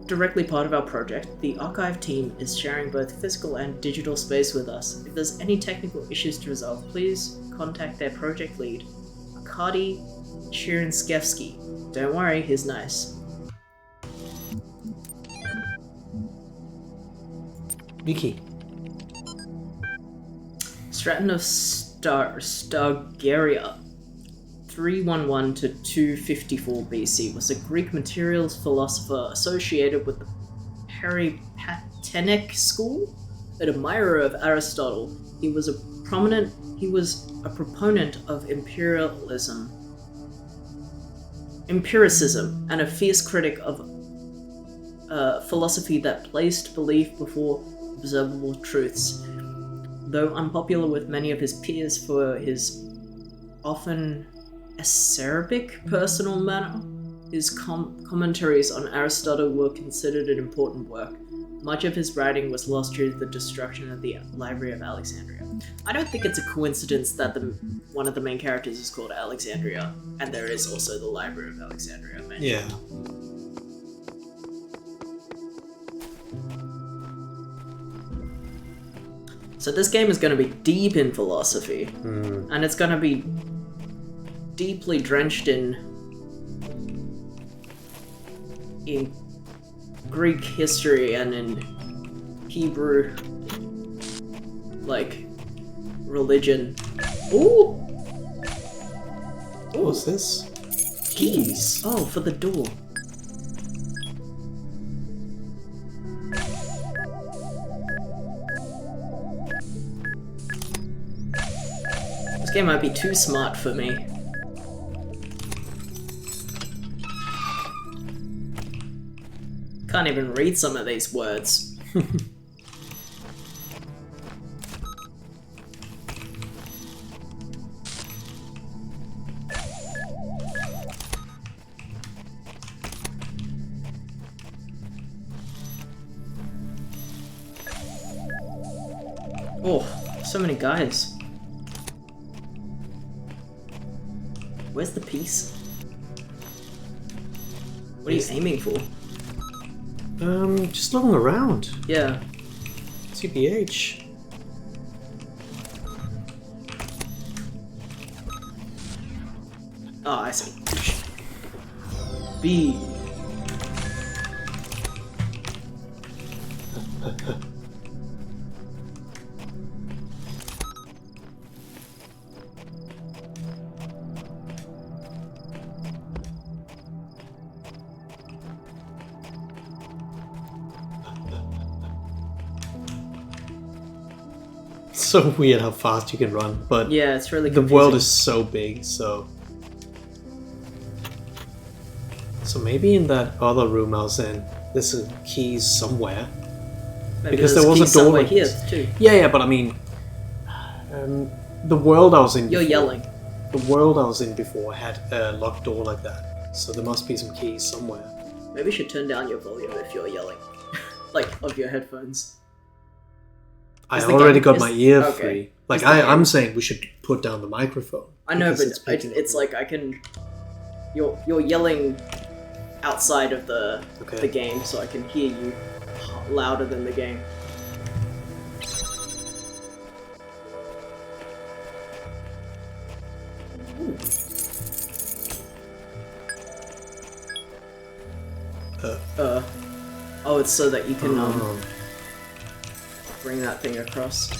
directly part of our project, the archive team is sharing both physical and digital space with us. If there's any technical issues to resolve, please contact their project lead, Arkady Chirinskevsky. Don't worry, he's nice. Vicky. Stratton of Stargaria, 311 to 254 BC, was a Greek materials philosopher associated with the Peripatenic school, an admirer of Aristotle. He was a proponent of empiricism, and a fierce critic of philosophy that placed belief before observable truths. Though unpopular with many of his peers for his often acerbic personal manner, his commentaries on Aristotle were considered an important work. Much of his writing was lost due to the destruction of the Library of Alexandria. I don't think it's a coincidence that one of the main characters is called Alexandria, and there is also the Library of Alexandria mentioned. Yeah. So this game is going to be deep in philosophy, and it's going to be deeply drenched in Greek history and in Hebrew, like, religion. Ooh! What's this? Keys! Oh, for the door. This game might be too smart for me. Can't even read some of these words. Oh, so many guys. Where's the piece? What are you aiming for? Just looking around. Yeah. CPH. Oh, I see. B. It's so weird how fast you can run, but Yeah, it's really the confusing. world is so big, so... So maybe in that other room I was in, there's a keys somewhere. Maybe because there's there was keys a door somewhere like here this. too. Yeah, but I mean... the world I was in You're before, yelling. The world I was in before had a locked door like that. So there must be some keys somewhere. Maybe you should turn down your volume if you're yelling. Like, of your headphones. I Is the already game- got is- my ear okay. free. Like, Is the game- I'm saying we should put down the microphone. I know, because but picking it's up. like I can... You're yelling outside of the game, so I can hear you louder than the game. Oh, it's so that you can bring that thing across.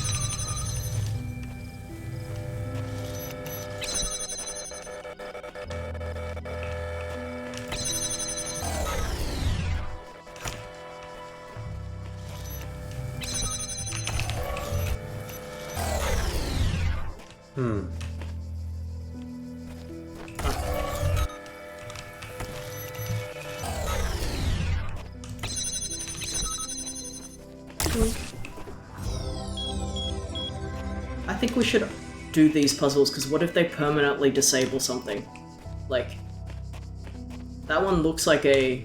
I think we should do these puzzles, because what if they permanently disable something? Like, that one looks like a...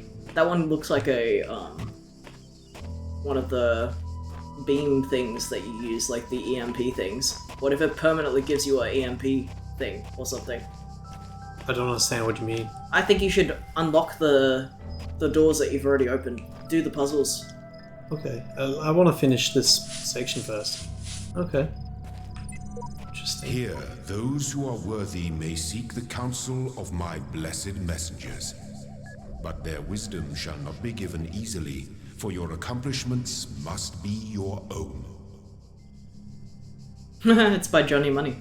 one of the beam things that you use, like the EMP things. What if it permanently gives you an EMP thing, or something? I don't understand what you mean. I think you should unlock the doors that you've already opened. Do the puzzles. Okay, I want to finish this section first. Okay. Interesting. Here, those who are worthy may seek the counsel of my blessed messengers. But their wisdom shall not be given easily, for your accomplishments must be your own. It's by Johnny Money.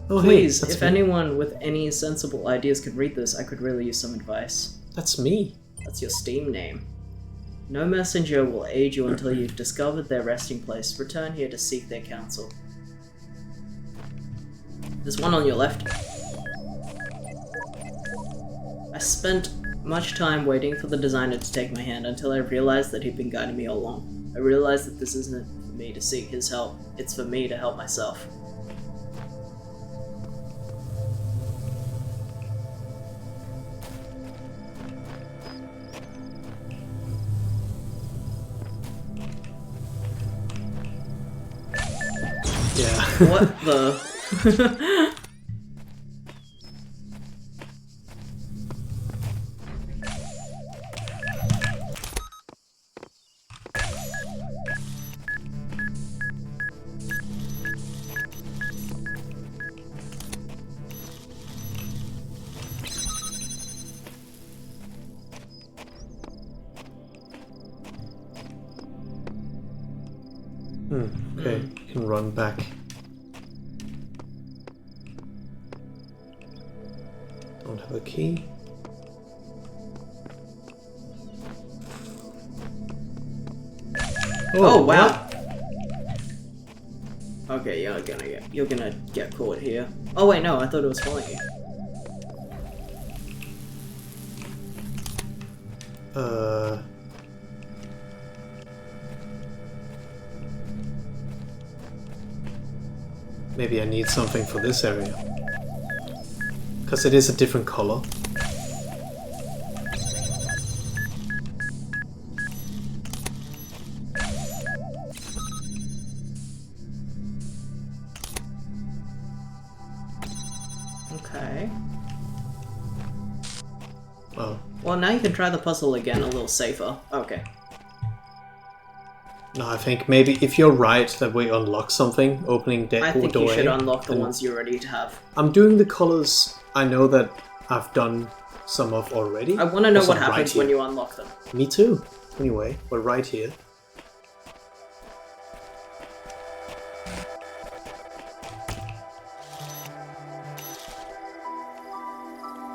Oh, Please, hey, that's if me. anyone with any sensible ideas could read this, I could really use some advice. That's me. That's your Steam name. No messenger will aid you until you've discovered their resting place. Return here to seek their counsel. There's one on your left. I spent much time waiting for the designer to take my hand until I realized that he'd been guiding me all along. I realized that this isn't for me to seek his help, it's for me to help myself. Yeah. What the... Okay, you can run back. Don't have a key. Oh wow! Okay, you're gonna get caught here. Oh wait, no, I thought it was following you. Maybe I need something for this area. Because it is a different color. Okay. Oh. Well, now you can try the puzzle again, a little safer. Okay. No, I think maybe if you're right that we unlock something, opening I think door you should A, unlock the then ones you already have. I'm doing the colors. I know that I've done some of already. I want to know Also what happens right when here. you unlock them. Me too. Anyway, we're right here.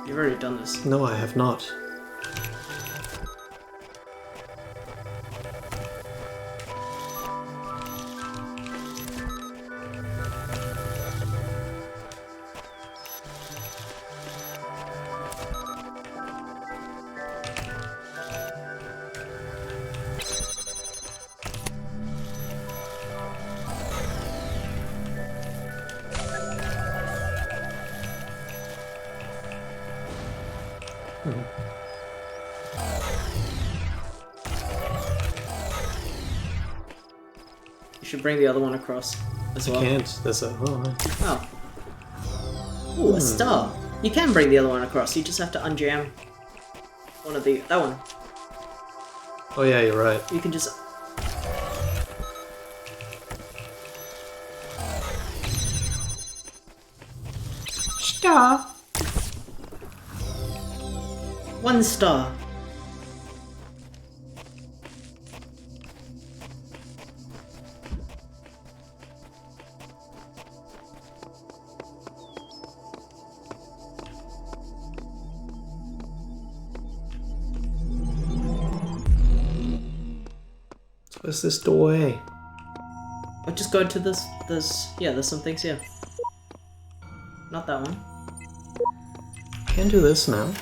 You've already done this. No, I have not. You should bring the other one across as well. Can't. There's a. Oh, Oh. Ooh, a star. You can bring the other one across. You just have to unjam one of that one. oh yeah, you're right. You can just. Star. One star. Where's this doorway? Or just go to this. There's some things here. Not that one. Can't do this now.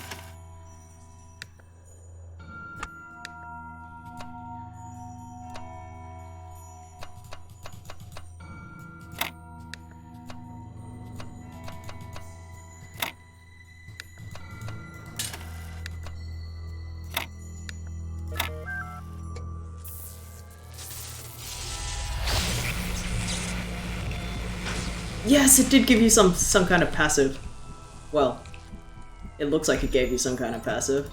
Yes, it did give you some kind of passive. Well, it looks like it gave you some kind of passive.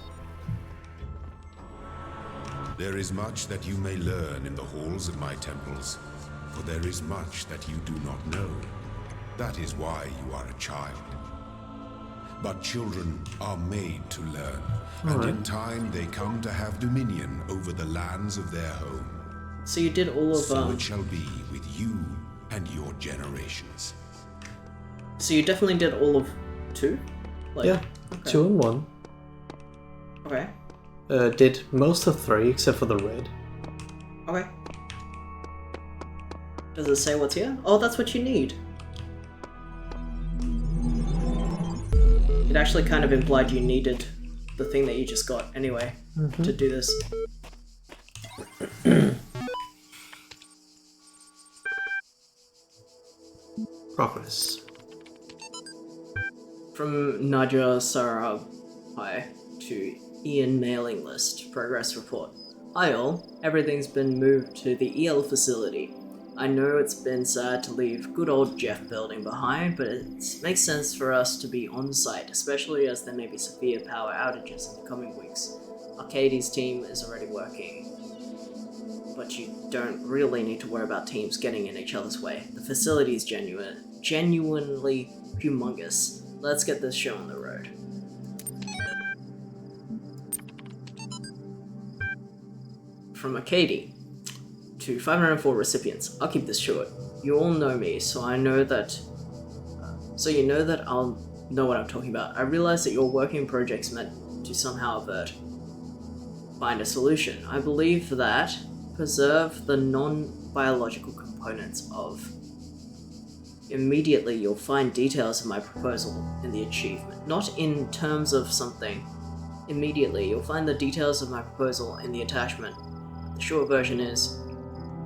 There is much that you may learn in the halls of my temples, for there is much that you do not know. That is why you are a child. But children are made to learn, and in time they come to have dominion over the lands of their home. So you did all of So it shall be with you and your generations. So you definitely did all of 2? Like, Yeah, okay. 2 and 1. Okay. Did most of 3 except for the red. Okay. Does it say what's here? Oh, that's what you need. It actually kind of implied you needed the thing that you just got anyway to do this. Progress. From Nadia Sarabhai to Ian mailing list. Progress report. Hi all. Everything's been moved to the EL facility. I know it's been sad to leave good old Jeff building behind, but it makes sense for us to be on site, especially as there may be severe power outages in the coming weeks. Arcadie's team is already working, but you don't really need to worry about teams getting in each other's way. The facility is genuinely humongous. Let's get this show on the road. From Arcadie to 504 recipients. I'll keep this short. You all know me, so I know that. So you know that I'll know what I'm talking about. I realize that your working project's meant to somehow find a solution. I believe that preserve the non-biological components of. Immediately, you'll find details of my proposal in the achievement. Not in terms of something. Immediately, you'll find the details of my proposal in the attachment. The short version is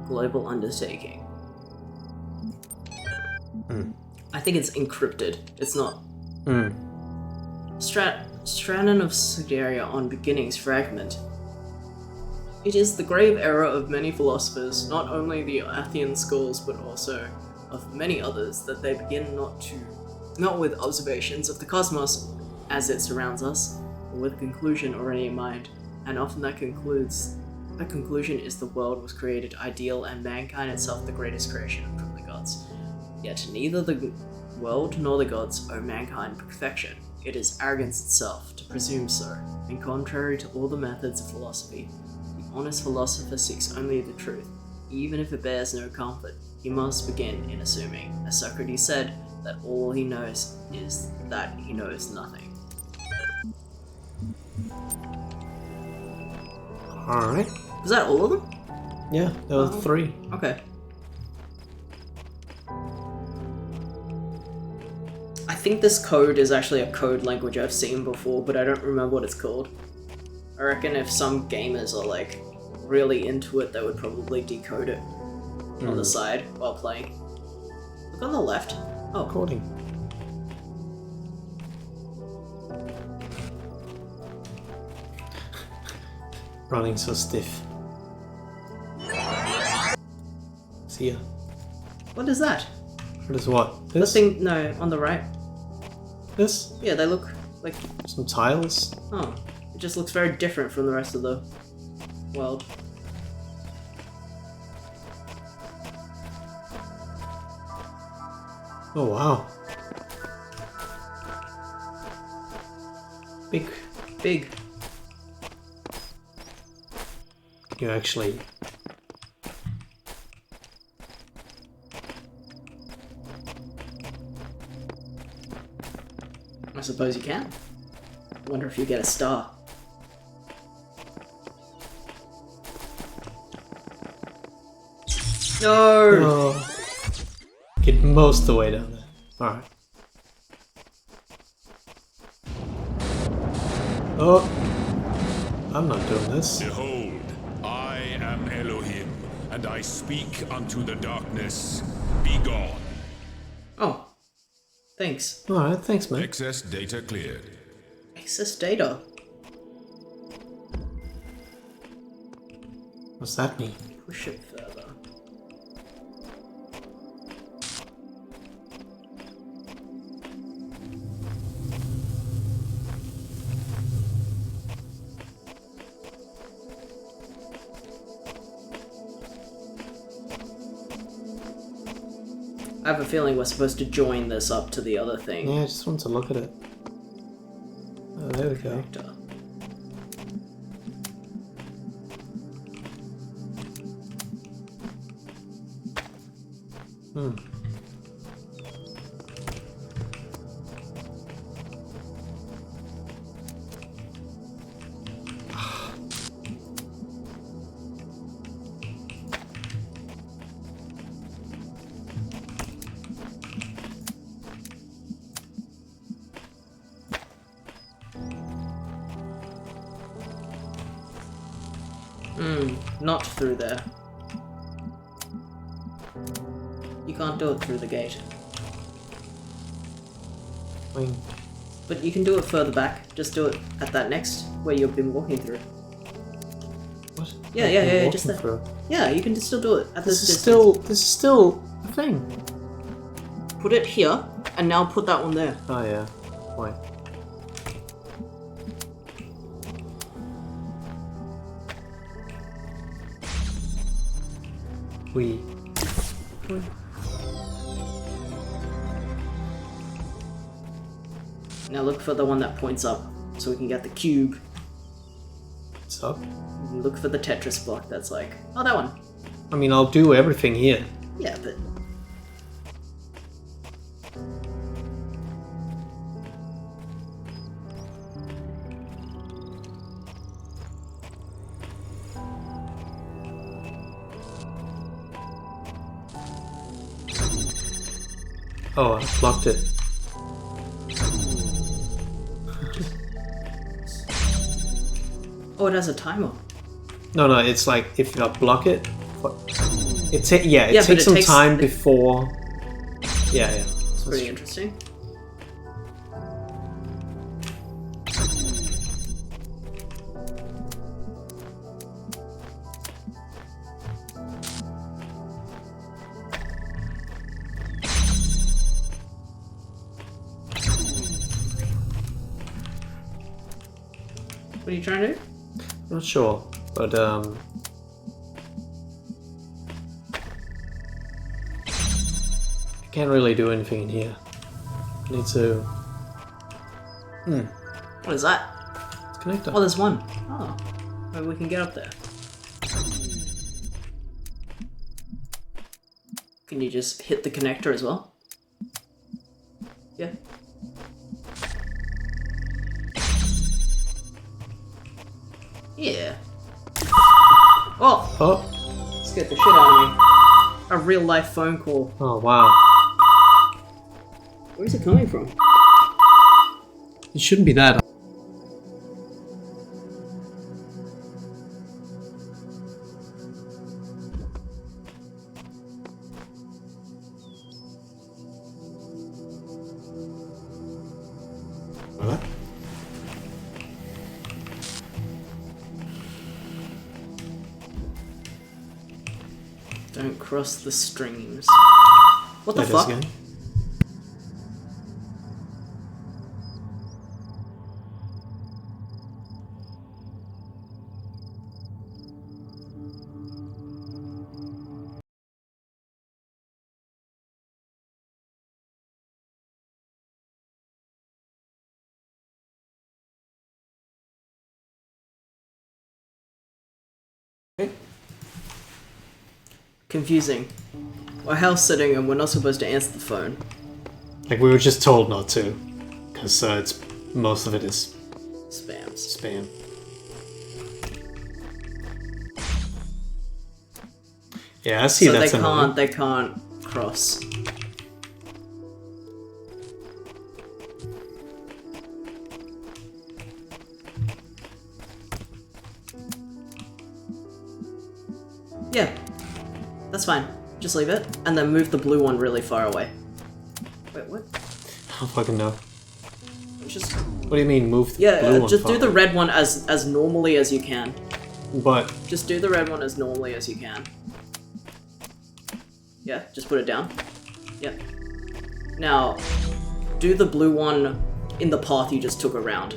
global undertaking. I think it's encrypted. It's not. Stranon of Sideria on beginnings fragment. It is the grave error of many philosophers, not only the Athenian schools, but also of many others, that they begin not with observations of the cosmos as it surrounds us, but with a conclusion already in mind, and often that conclusion is the world was created ideal and mankind itself the greatest creation from the gods. Yet neither the world nor the gods owe mankind perfection. It is arrogance itself to presume so, and contrary to all the methods of philosophy, the honest philosopher seeks only the truth. Even if it bears no comfort, he must begin in assuming, as Socrates said, that all he knows is that he knows nothing. Alright. Was that all of them? Yeah, there were 3. Okay. I think this code is actually a code language I've seen before, but I don't remember what it's called. I reckon if some gamers are like really into it, they would probably decode it on the side while playing. Look on the left. Oh, Recording. Running so stiff. See ya. what is that? What is what? The This? thing? No, on the right. This? Yeah, they look like. Some tiles? Oh, it just looks very different from the rest of the world. Oh wow. Big. Big. You actually... I suppose you can. Wonder if you get a star. No! Oh. Get most of the way down there. Alright. Oh. I'm not doing this. Behold, I am Elohim, and I speak unto the darkness. Be gone. Oh. Thanks. Alright, thanks man. Excess data cleared. Access data. What's that mean? Push it further. I have a feeling we're supposed to join this up to the other thing. Yeah, I just want to look at it. Oh, there we go. Vector. Hmm. Not through there. You can't do it through the gate. Wing. But you can do it further back. Just do it at that next where you've been walking through. What? Yeah, I've yeah, been yeah, walking just there. through. Yeah, you can still do it at this distance. This is still a thing. Put it here, and now put that one there. Oh yeah. Wait. We. Now look for the one that points up, so we can get the cube. What's up? Look for the Tetris block that's like, oh, that one. I mean, I'll do everything here. Yeah, but... Oh, I blocked it. Oh, it has a timer. No, it's like if I block it, it takes but it some takes- time before. Yeah. It's pretty interesting. What are you trying to do? Not sure, but I can't really do anything in here. I need to What is that? It's connector. Oh, there's one. Oh, maybe we can get up there. Can you just hit the connector as well? Yeah. Yeah. Oh! Oh. Scared the shit out of me. A real life phone call. Oh, wow. Where's it coming from? It shouldn't be that. What? Don't cross the streams. What the That is fuck? again. Confusing. We're house sitting and we're not supposed to answer the phone. Like, we were just told not to. Because it's most of it is Spams. spam. Yeah, I see So that's annoying. they can't cross. Yeah. That's fine. Just leave it. And then move the blue one really far away. Wait, what? I don't fucking know. Just What do you mean, move the yeah, blue one just do the forward? red one as normally as you can. But, Just do the red one as normally as you can. Yeah, just put it down. Yep. Now, do the blue one in the path you just took around.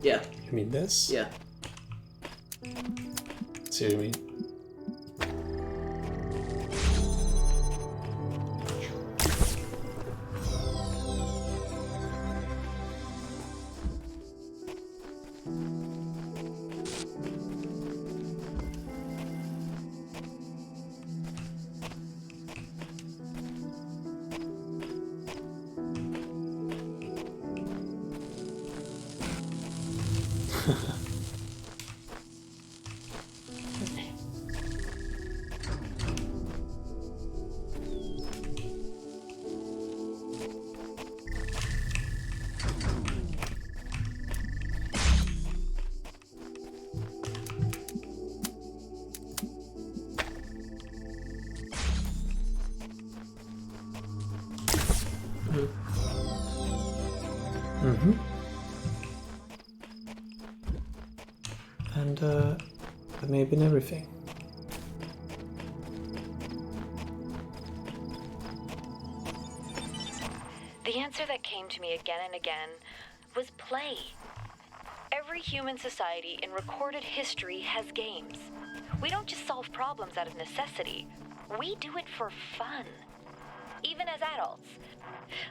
Yeah, you mean this? yeah. See what you mean? Mm-hmm. And, that may have been everything. The answer that came to me again and again was play. Every human society in recorded history has games. We don't just solve problems out of necessity. We do it for fun. Even as adults.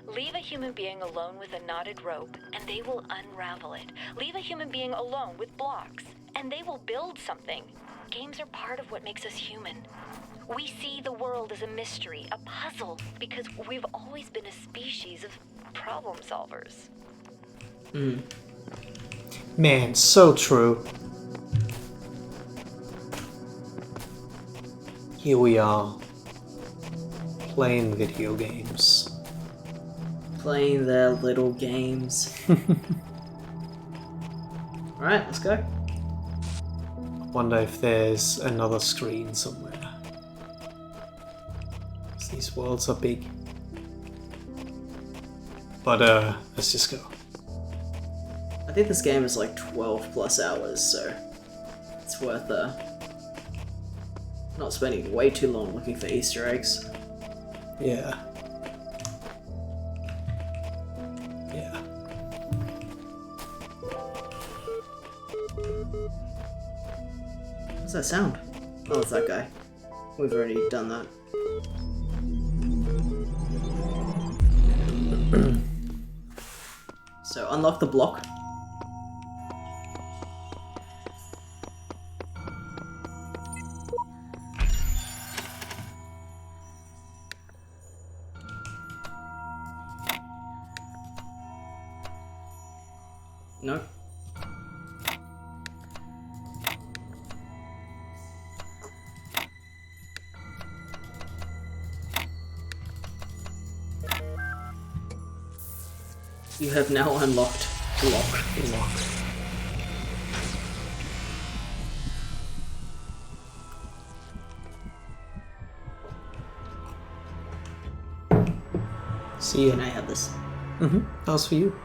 Leave a human being alone with a knotted rope, and they will unravel it. Leave a human being alone with blocks, and they will build something. Games are part of what makes us human. We see the world as a mystery, a puzzle, because we've always been a species of problem solvers. Man, so true. Here we are, playing video games. Playing their little games. Alright, let's go. Wonder if there's another screen somewhere. 'Cause these worlds are big. But, let's just go. I think this game is like 12 plus hours, so it's worth not spending way too long looking for Easter eggs. Yeah. Yeah. What's that sound? Oh, it's that guy. We've already done that. So unlock the block. No. You have now unlocked the lock. See Can ya. I have this? That was for you.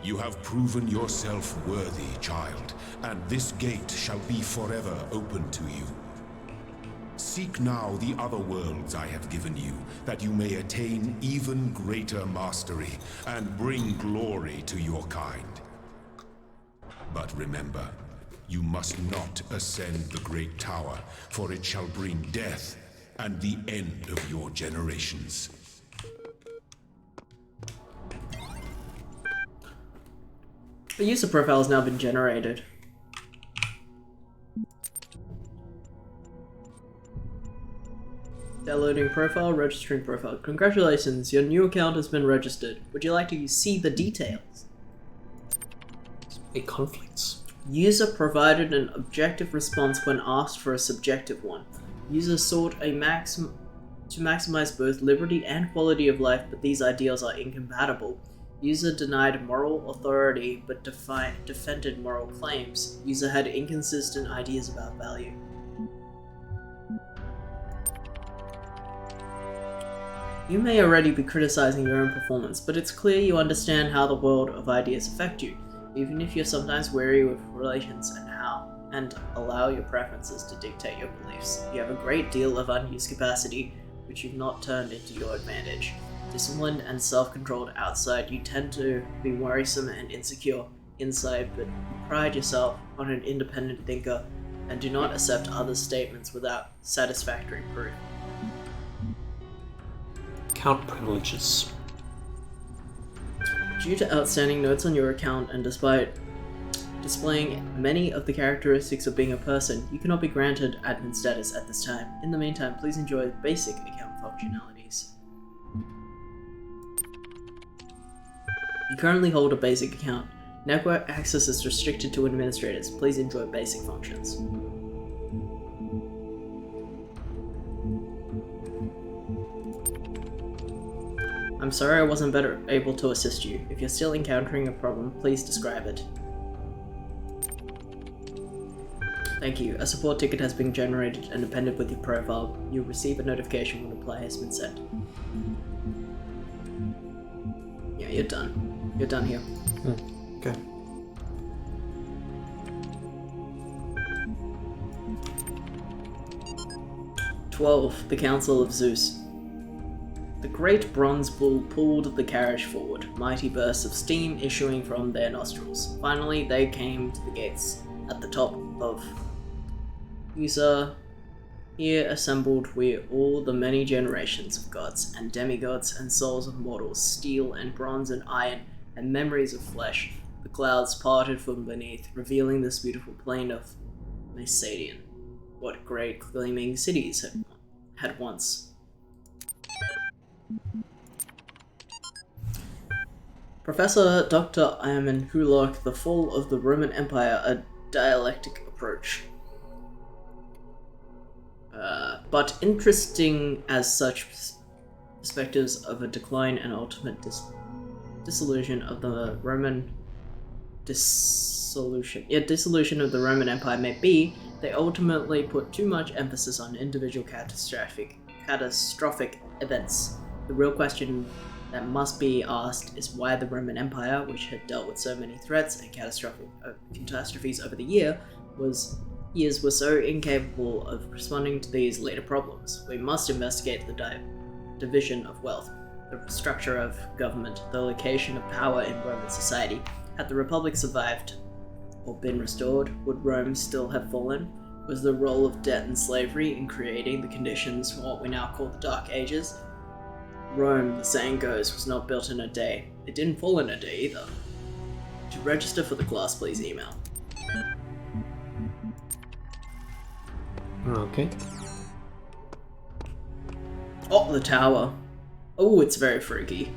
You have proven yourself worthy, child, and this gate shall be forever open to you. Seek now the other worlds I have given you, that you may attain even greater mastery and bring glory to your kind. But remember, you must not ascend the great tower, for it shall bring death and the end of your generations. The user profile has now been generated. Downloading profile, registering profile. Congratulations, your new account has been registered. Would you like to see the details? Big conflicts. User provided an objective response when asked for a subjective one. User sought to maximize both liberty and quality of life, but these ideals are incompatible. User denied moral authority, but defended moral claims. User had inconsistent ideas about value. You may already be criticizing your own performance, but it's clear you understand how the world of ideas affect you, even if you're sometimes wary with relations and allow your preferences to dictate your beliefs. You have a great deal of unused capacity, which you've not turned into your advantage. Disciplined and self-controlled outside, you tend to be worrisome and insecure inside, but you pride yourself on an independent thinker and do not accept others' statements without satisfactory proof. Count privileges. Due to outstanding notes on your account and despite displaying many of the characteristics of being a person, you cannot be granted admin status at this time. In the meantime, please enjoy basic account functionalities. You currently hold a basic account. Network access is restricted to administrators. Please enjoy basic functions. I'm sorry I wasn't better able to assist you. If you're still encountering a problem, please describe it. Thank you. A support ticket has been generated and appended with your profile. You'll receive a notification when a reply has been sent. Yeah, you're done. You're done here. Okay. The Council of Zeus. The great bronze bull pulled the carriage forward, mighty bursts of steam issuing from their nostrils. Finally, they came to the gates. At the top of User, here assembled we all the many generations of gods and demigods and souls of mortals, steel and bronze and iron, and memories of flesh. The clouds parted from beneath, revealing this beautiful plain of Macedon. What great gleaming cities had once. Professor Dr. Iman Hulok, The Fall of the Roman Empire, a dialectic approach. But interesting as such perspectives of a decline and ultimate dissolution of the Roman dissolution of the Roman Empire may be, they ultimately put too much emphasis on individual catastrophic events. The real question that must be asked is why the Roman Empire, which had dealt with so many threats and catastrophes over the years, were so incapable of responding to these later problems. We must investigate the division of wealth, the structure of government, the location of power in Roman society. Had the Republic survived or been restored, would Rome still have fallen? Was the role of debt and slavery in creating the conditions for what we now call the Dark Ages? Rome, the saying goes, was not built in a day. It didn't fall in a day either. To register for the class, please email. Okay. Oh, the tower. Oh, it's very freaky.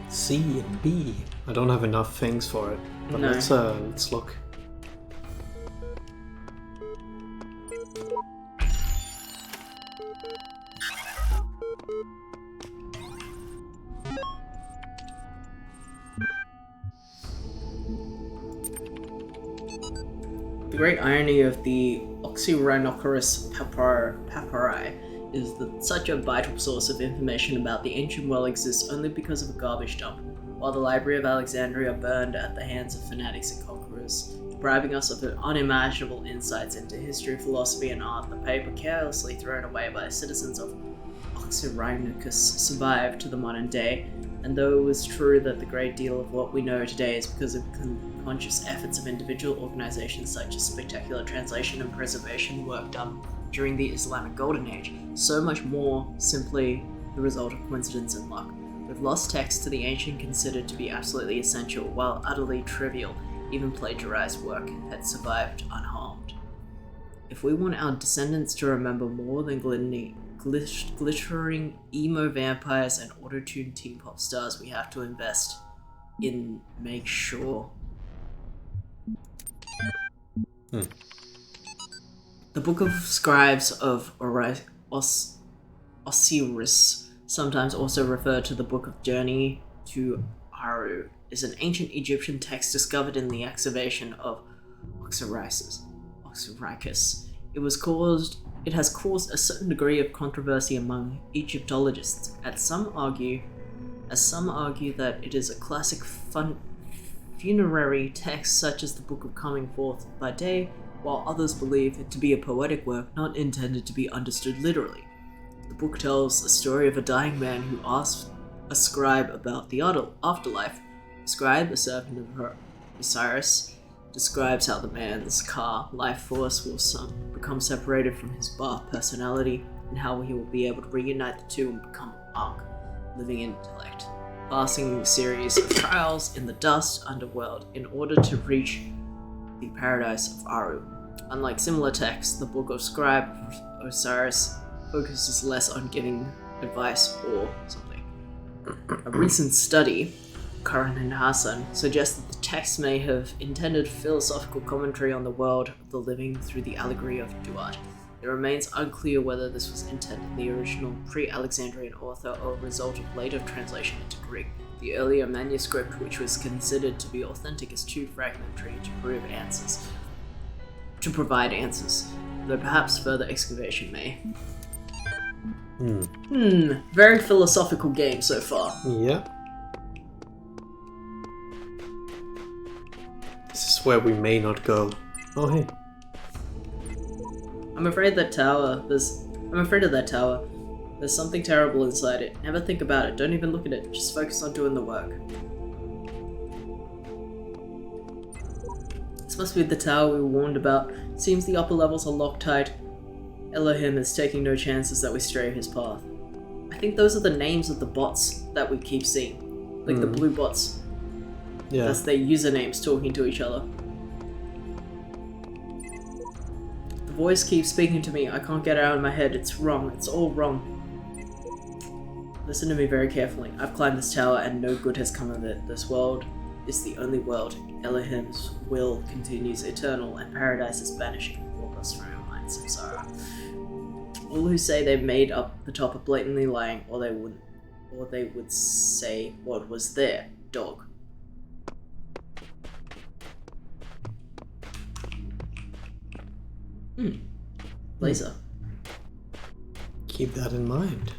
C and B. I don't have enough things for it, but No. let's look. The great irony of the Oxyrhinocoris papyri is that such a vital source of information about the ancient world exists only because of a garbage dump, while the Library of Alexandria burned at the hands of fanatics and conquerors, depriving us of unimaginable insights into history, philosophy, and art. The paper, carelessly thrown away by citizens of Oxyrhynchus, survived to the modern day, and though it was true that the great deal of what we know today is because of conscious efforts of individual organizations such as spectacular translation and preservation work done during the Islamic Golden Age, so much more simply the result of coincidence and luck. We've lost texts to the ancient considered to be absolutely essential, while utterly trivial, even plagiarized work had survived unharmed. If we want our descendants to remember more than glittering emo vampires and auto-tuned teen pop stars, we have to invest in make sure. The Book of Scribes of Osiris, sometimes also referred to the Book of Journey to Aru, is an ancient Egyptian text discovered in the excavation of Oxyrhynchus. It has caused a certain degree of controversy among Egyptologists, as some argue that it is a classic funerary text such as the Book of Coming Forth by Day, while others believe it to be a poetic work not intended to be understood literally. The book tells the story of a dying man who asks a scribe about the afterlife. The scribe, a servant of Osiris, describes how the man's life force will become separated from his personality, and how he will be able to reunite the two and become Ankh, living intellect, passing a series of trials in the dust underworld in order to reach the paradise of Aru. Unlike similar texts, the Book of Scribe of Osiris focuses less on giving advice or something. A recent study, Karan and Hassan, suggests that the text may have intended philosophical commentary on the world of the living through the allegory of Duat. It remains unclear whether this was intended in the original pre-Alexandrian author or a result of later translation into Greek. The earlier manuscript, which was considered to be authentic, is too fragmentary to provide answers, though perhaps further excavation may. Very philosophical game so far. Yeah. This is where we may not go. Oh, hey. I'm afraid of that tower. There's something terrible inside it. Never think about it. Don't even look at it. Just focus on doing the work. This must be the tower we were warned about. Seems the upper levels are locked tight. Elohim is taking no chances that we stray his path. I think those are the names of the bots that we keep seeing. Like the blue bots. Yeah. That's their usernames talking to each other. The voice keeps speaking to me. I can't get it out of my head. It's wrong. It's all wrong. Listen to me very carefully. I've climbed this tower and no good has come of it. This world is the only world. Elohim's will continues eternal and paradise is vanishing. Walk us from our minds, samsara. All who say they've made up the top are blatantly lying, or they wouldn't Or they would say what was their dog. Laser. Keep that in mind.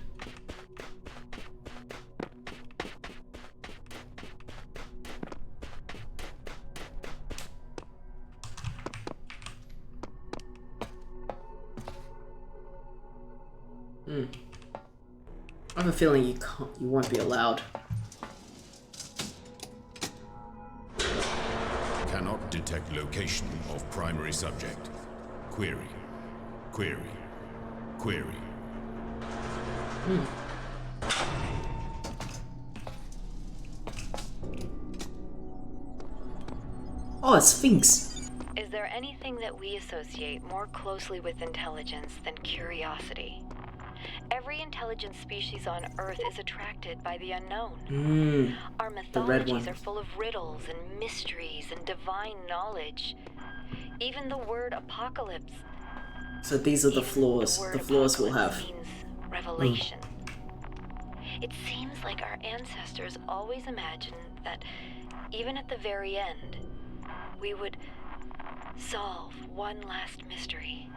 I have a feeling you won't be allowed. Cannot detect location of primary subject. Query. Query. Query. Oh, a Sphinx. Is there anything that we associate more closely with intelligence than curiosity? Every intelligent species on Earth is attracted by the unknown. Our the red mythologies one. are full of riddles and mysteries and divine knowledge. Even the word apocalypse. So these are the even flaws. word The flaws we'll apocalypse have. means revelation. It seems like our ancestors always imagined that even at the very end, we would solve one last mystery.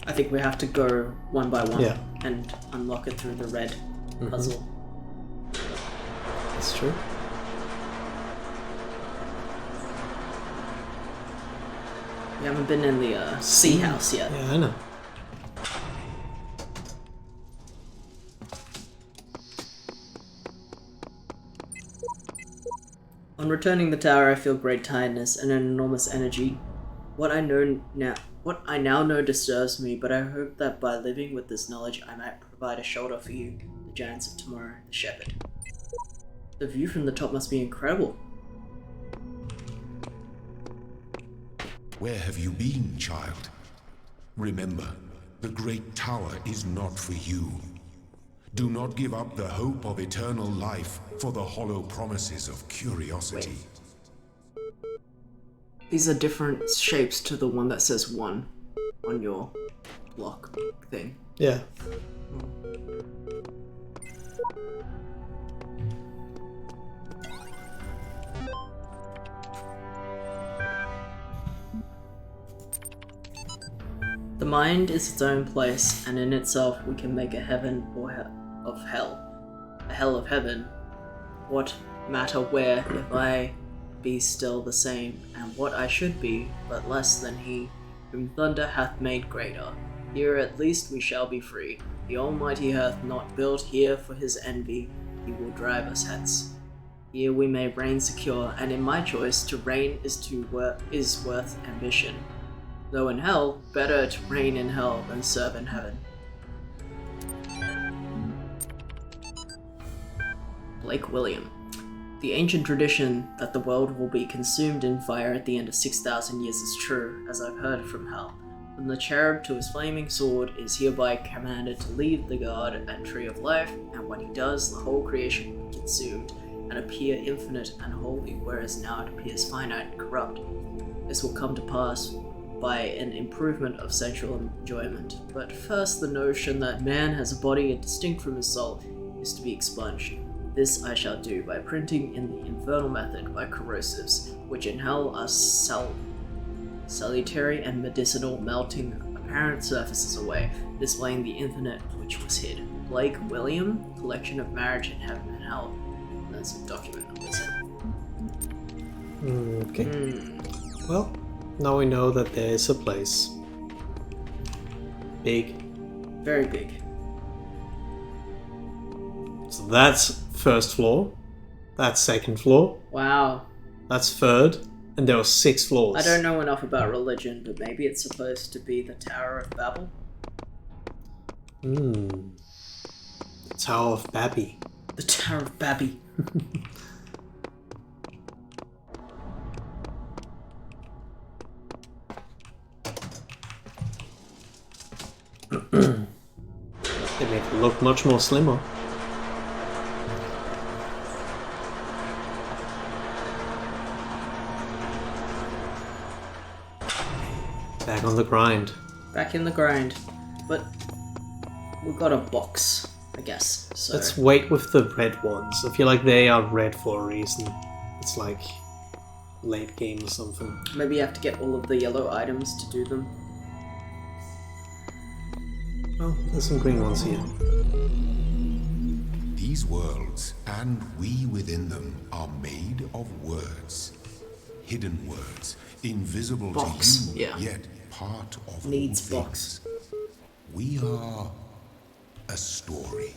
I think we have to go one by one Yeah. and unlock it through the red puzzle. That's true. We haven't been in the sea house yet. Yeah, I know. On returning the tower, I feel great tiredness and an enormous energy. What I now know disturbs me, but I hope that by living with this knowledge, I might provide a shelter for you, the giants of tomorrow, the shepherd. The view from the top must be incredible. Where have you been, child? Remember, the great tower is not for you. Do not give up the hope of eternal life for the hollow promises of curiosity. These are different shapes to the one that says 1 on your block thing. Yeah. The mind is its own place, and in itself we can make a heaven of hell. A hell of heaven. What matter where, if I be still the same, and what I should be, but less than he, whom thunder hath made greater. Here at least we shall be free. The Almighty hath not built here for his envy, he will drive us hence. Here we may reign secure, and in my choice, to reign is worth ambition. Though in hell, better to reign in hell than serve in heaven. Blake William. The ancient tradition that the world will be consumed in fire at the end of 6,000 years is true, as I've heard from hell. From the cherub to his flaming sword is hereby commanded to leave the god and tree of life, and when he does, the whole creation will be consumed and appear infinite and holy, whereas now it appears finite and corrupt. This will come to pass by an improvement of sensual enjoyment. But first, the notion that man has a body distinct from his soul is to be expunged. This I shall do by printing in the infernal method by corrosives, which in hell are salutary and medicinal, melting apparent surfaces away, displaying the infinite which was hid. Blake William, Collection of Marriage in Heaven and Hell. There's a document numbers. Okay. Well, now we know that there is a place. Big. Very big. So that's first floor. That's second floor. Wow. That's third. And there are 6 floors. I don't know enough about religion, but maybe it's supposed to be the Tower of Babel? The Tower of Babby. The Tower of Babby. They make it look much more slimmer. Back on the grind. Back in the grind. But we got a box, I guess. So Let's wait with the red ones. I feel like they are red for a reason. It's like late game or something. maybe you have to get all of the yellow items to do them. Oh, there's some green ones here. These worlds, and we within them, are made of words. Hidden words, invisible Box, to you, yeah. yet part of Needs all box. things. We are a story.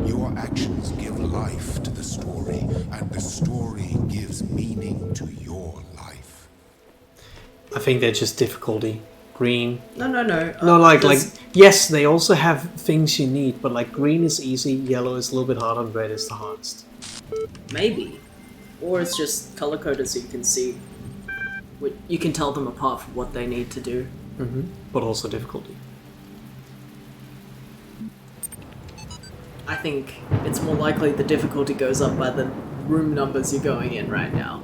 Your actions give life to the story, and the story gives meaning to your life. I think they're just difficulty. Green. No. No, like there's- yes, they also have things you need, but like green is easy, yellow is a little bit harder, and red is the hardest. maybe, or it's just color coded so you can see. You can tell them apart from what they need to do. But also difficulty. I think it's more likely the difficulty goes up by the room numbers you're going in right now.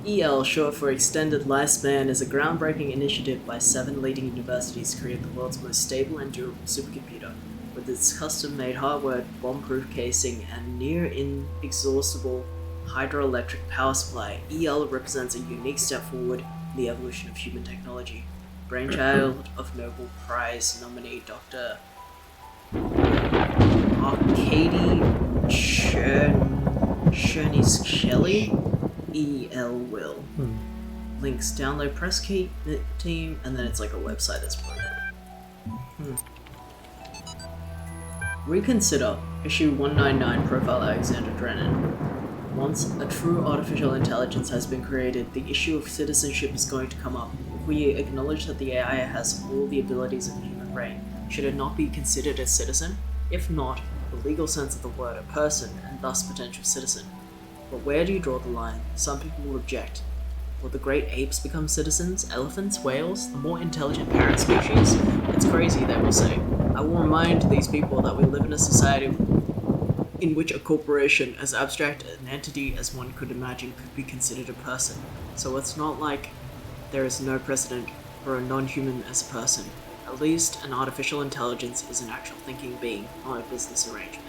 EL, short for Extended Lifespan, is a groundbreaking initiative by 7 leading universities to create the world's most stable and durable supercomputer. With its custom-made hardware, bomb-proof casing, and near-inexhaustible hydroelectric power supply, EL represents a unique step forward in the evolution of human technology. Brainchild of Nobel Prize nominee Dr. Arkady Chernyshvili, EL will. Links, download press key team, and then it's like a website that's promoted. Reconsider issue 199 profile Alexander Drennan. Once a true artificial intelligence has been created, the issue of citizenship is going to come up. If we acknowledge that the AI has all the abilities of a human brain, should it not be considered a citizen? If not, the legal sense of the word, a person, and thus potential citizen. But where do you draw the line? Some people will object. Will the great apes become citizens? Elephants? Whales? The more intelligent parent species? It's crazy, they will say. I will remind these people that we live in a society in which a corporation, as abstract an entity as one could imagine, could be considered a person. So it's not like there is no precedent for a non-human as a person. At least an artificial intelligence is an actual thinking being, not a business arrangement.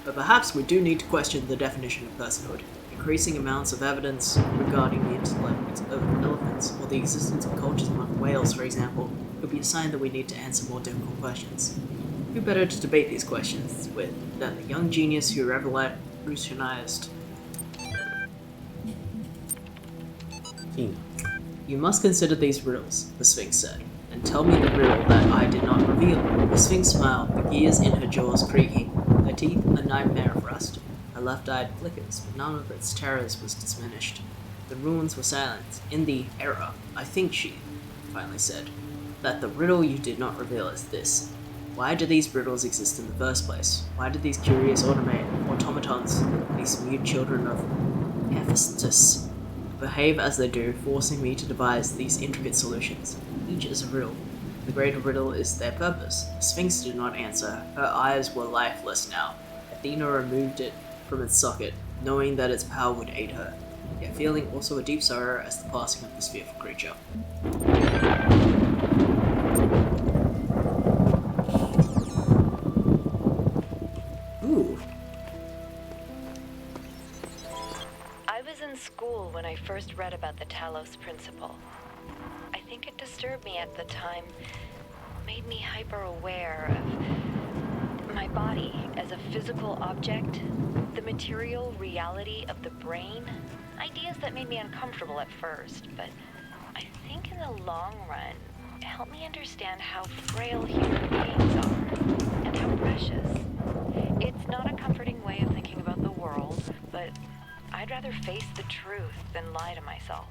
But perhaps we do need to question the definition of personhood. Increasing amounts of evidence regarding the intellect of elephants, or the existence of cultures among whales, for example, could be a sign that we need to answer more difficult questions. Who better to debate these questions with than the young genius who revolutionized? You must consider these riddles, the Sphinx said, and tell me the riddle that I did not reveal. The Sphinx smiled, the gears in her jaws creaking, her teeth a nightmare of rust. Her left eye flickers, but none of its terrors was diminished. The ruins were silent. In the era, I think she finally said, that the riddle you did not reveal is this. Why do these riddles exist in the first place? Why do these curious automatons, these mute children of Hephaestus, behave as they do, forcing me to devise these intricate solutions? Each is a riddle. The greater riddle is their purpose. The Sphinx did not answer. Her eyes were lifeless now. Athena removed it from its socket, knowing that its power would aid her, yet feeling also a deep sorrow as the passing of this fearful creature. Ooh. I was in school when I first read about the Talos principle. I think it disturbed me at the time, made me hyper-aware of my body as a physical object, the material reality of the brain, ideas that made me uncomfortable at first, but I think in the long run, it helped me understand how frail human beings are, and how precious. It's not a comforting way of thinking about the world, but I'd rather face the truth than lie to myself.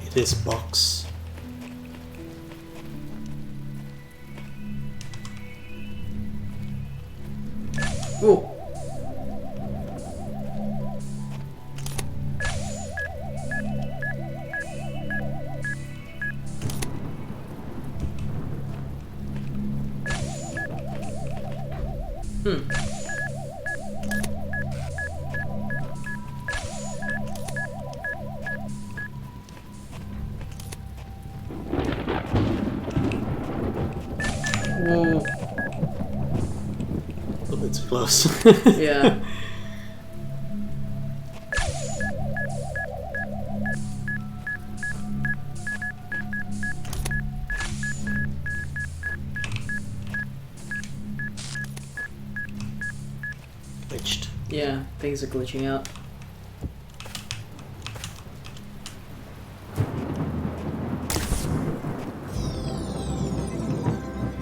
It is box. Ooh. bit too close. Yeah. Glitched. Yeah, things are glitching out.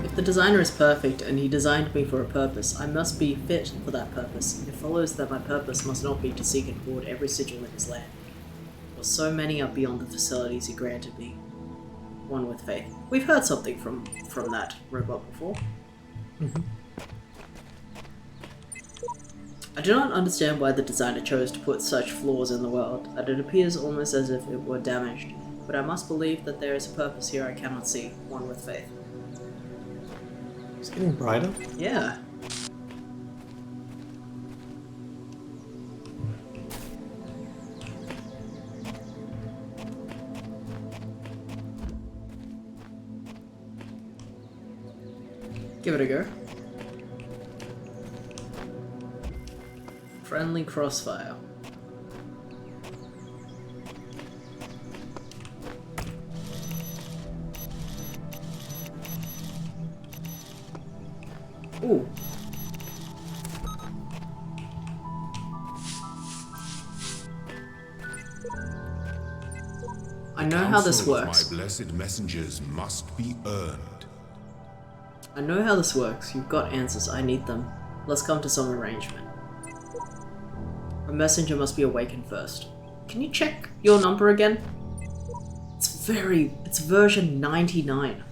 If the designer is perfect and he designed me for a purpose, I must be fit for that purpose. It follows that my purpose must not be to seek and hoard every sigil in his land, for so many are beyond the facilities he granted me. One with faith. We've heard something from that robot before. I do not understand why the designer chose to put such flaws in the world, that it appears almost as if it were damaged, but I must believe that there is a purpose here I cannot see, one with faith. It's getting brighter. Yeah. Give it a go. Friendly crossfire. Ooh. I know how this Counsel of works. My blessed messengers must be earned. I know how this works. You've got answers. I need them. Let's come to some arrangement. A messenger must be awakened first. Can you check your number again? It's version 99.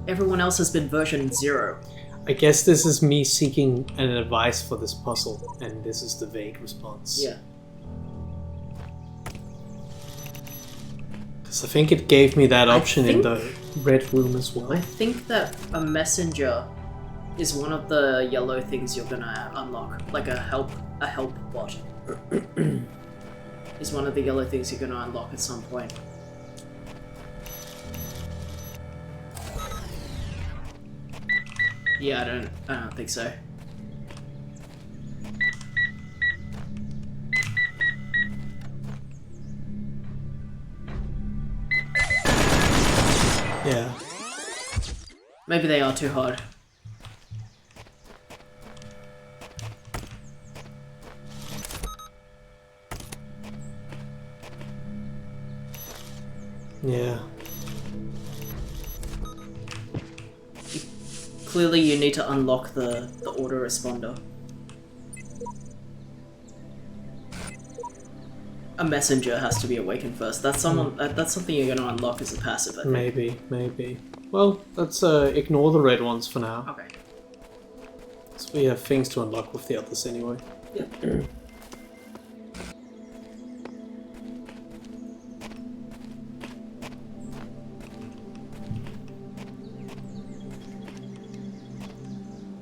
Everyone else has been version 0. I guess this is me seeking an advice for this puzzle, and this is the vague response. Yeah. Because I think it gave me that I option in think- the red room as well. I think that a messenger is one of the yellow things you're gonna unlock. Like a help bot. Is one of the yellow things you're gonna unlock at some point. Yeah, I don't think so. Yeah. Maybe they are too hard. Yeah. Clearly you need to unlock the autoresponder. A messenger has to be awakened first. That's that's something you're gonna unlock as a passive, I think. Maybe. Well, let's ignore the red ones for now. Okay. So we have things to unlock with the others anyway. Yeah.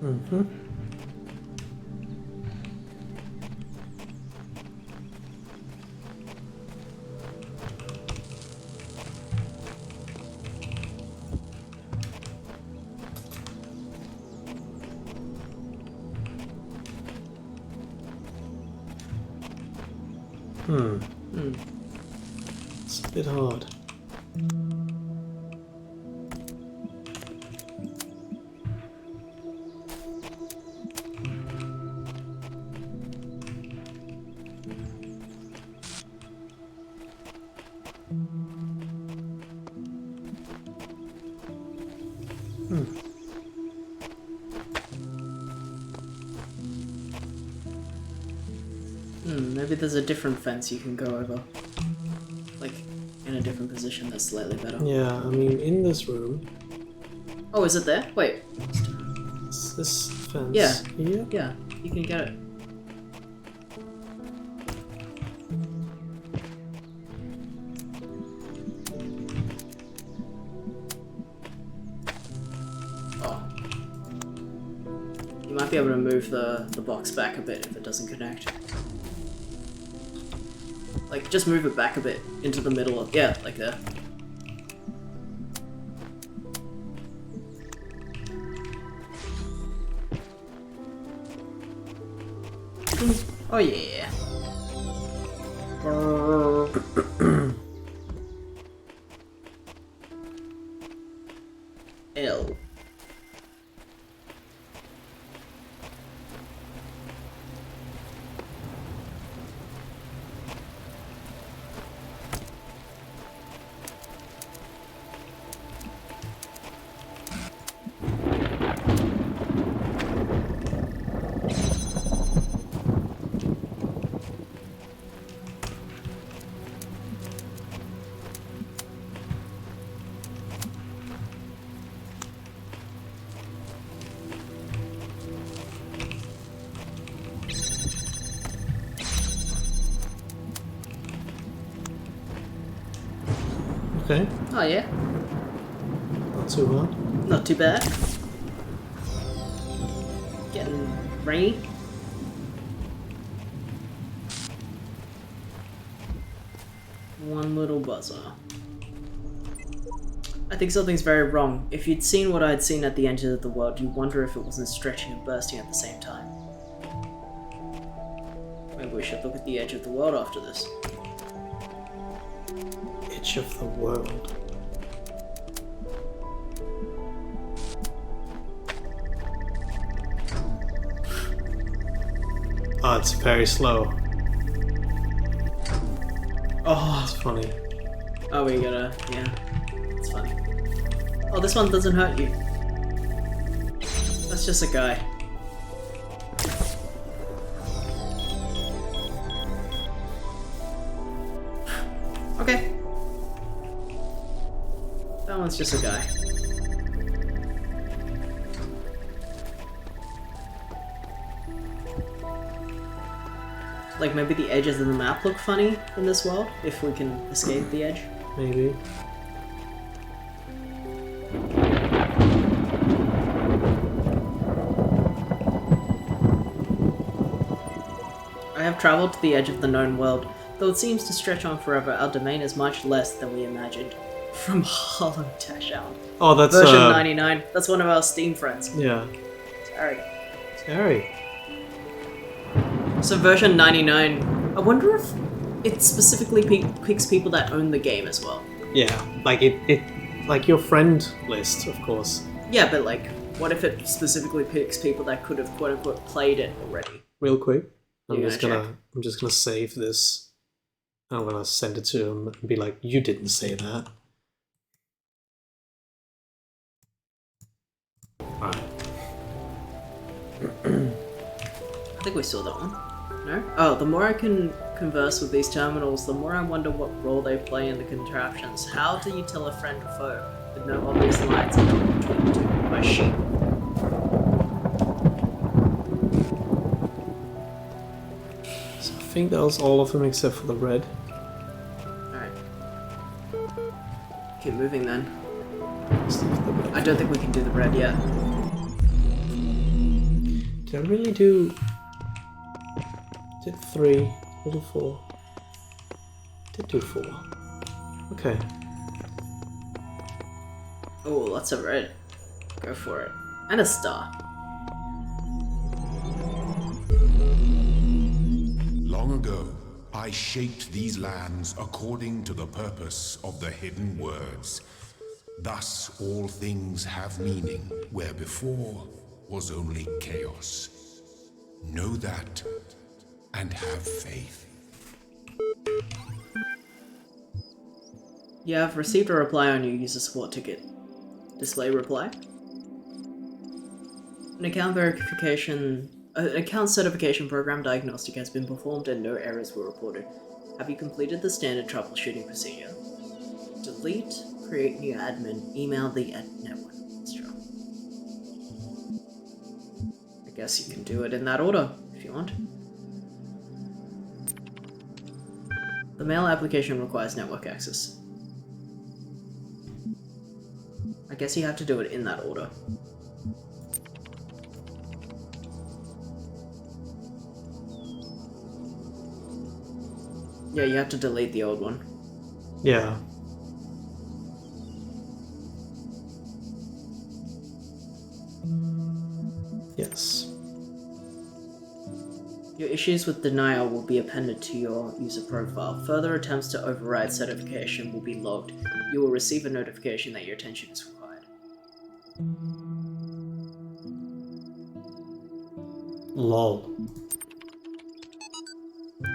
Mm-hmm. It's a bit hard. Maybe there's a different fence you can go over. Like, in a different position that's slightly better. Yeah, I mean, in this room, Oh, is it there? Wait. it's this fence Yeah. here. Yeah, you can get it. Oh. You might be able to move the box back a bit if it doesn't connect. Like, just move it back a bit into the middle of... Yeah, like there. Oh yeah. L. Okay, Oh yeah. not too hard. Not too bad. Getting rainy. One little buzzer. I think something's very wrong. If you'd seen what I'd seen at the edge of the world, you'd wonder if it wasn't stretching and bursting at the same time. Maybe we should look at the edge of the world after this. Edge of the world. Oh, it's very slow. Oh, It's funny. oh, we gotta, yeah, it's funny. Oh, this one doesn't hurt you. That's just a guy. Okay. That one's just a guy. Like, maybe the edges of the map look funny in this world, if we can escape the edge. Maybe. I have travelled to the edge of the known world. Though it seems to stretch on forever, our domain is much less than we imagined. From Hollow Dash Out. Oh, that's Version 99. That's one of our Steam friends. Yeah. Sorry. Scary. So version 99, I wonder if it specifically picks people that own the game as well. Yeah, like it like your friend list, of course. Yeah, but like, what if it specifically picks people that could have quote unquote played it already? Real quick, I'm You're just gonna gonna I'm just gonna save this. I'm gonna send it to him and be like, you didn't say that. Alright. I think we saw that one. No? Oh, the more I can converse with these terminals, the more I wonder what role they play in the contraptions. How do you tell a friend or foe with no obvious lines between the two? By sheep. So I think that was all of them except for the red. Alright. Keep moving then. Except for the red. I don't think we can do the red yet. Did I really do... Did 3, little 4. Did do 4. Okay. Oh, lots of red. Go for it. And a star. Long ago, I shaped these lands according to the purpose of the hidden words. Thus, all things have meaning, where before was only chaos. Know that, and have faith. You have received a reply on your user support ticket. Display reply. An account certification program diagnostic has been performed and no errors were reported. Have you completed the standard troubleshooting procedure? Delete, create new admin, email the network. Let's try. I guess you can do it in that order if you want. The mail application requires network access. I guess you have to do it in that order. Yeah, you have to delete the old one. Yeah. Yes. Your issues with denial will be appended to your user profile. Further attempts to override certification will be logged. You will receive a notification that your attention is required. Lol.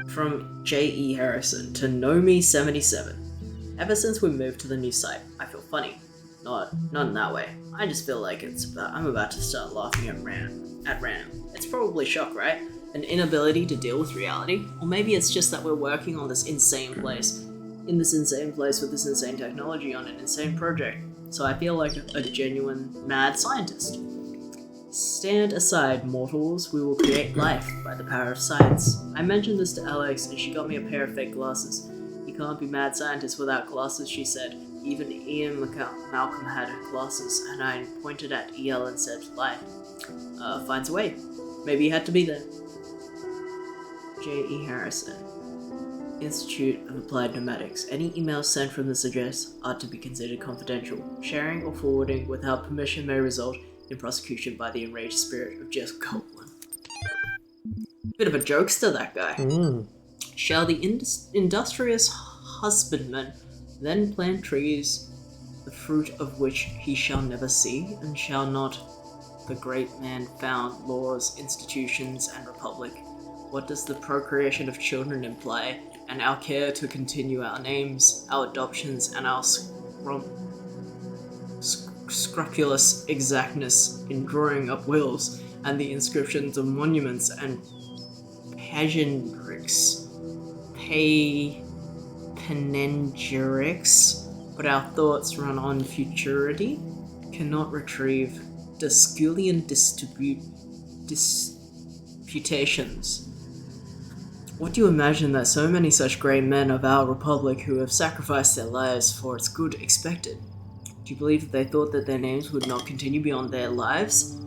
From J.E. Harrison to Nomi77. Ever since we moved to the new site, I feel funny. Not in that way. I just feel like I'm about to start laughing at random. It's probably shock, right? An inability to deal with reality? Or maybe it's just that we're working on this insane place. In this insane place with this insane technology on an insane project. So I feel like a genuine mad scientist. Stand aside, mortals. We will create life by the power of science. I mentioned this to Alex and she got me a pair of fake glasses. You can't be mad scientist without glasses, she said. Even Ian Malcolm had glasses, and I pointed at EL and said, life finds a way. Maybe you had to be there. J.E. Harrison, Institute of Applied Pneumatics. Any emails sent from this address are to be considered confidential. Sharing or forwarding without permission may result in prosecution by the enraged spirit of Jess Copeland. Bit of a jokester, that guy. Shall the industrious husbandman then plant trees, the fruit of which he shall never see, and shall not the great man found laws, institutions, and republic? What does the procreation of children imply, and our care to continue our names, our adoptions, and our scrupulous exactness in drawing up wills, and the inscriptions of monuments and panegyrics, but our thoughts run on futurity, cannot retrieve Dasculian disputations. What do you imagine that so many such great men of our republic who have sacrificed their lives for its good expected? Do you believe that they thought that their names would not continue beyond their lives?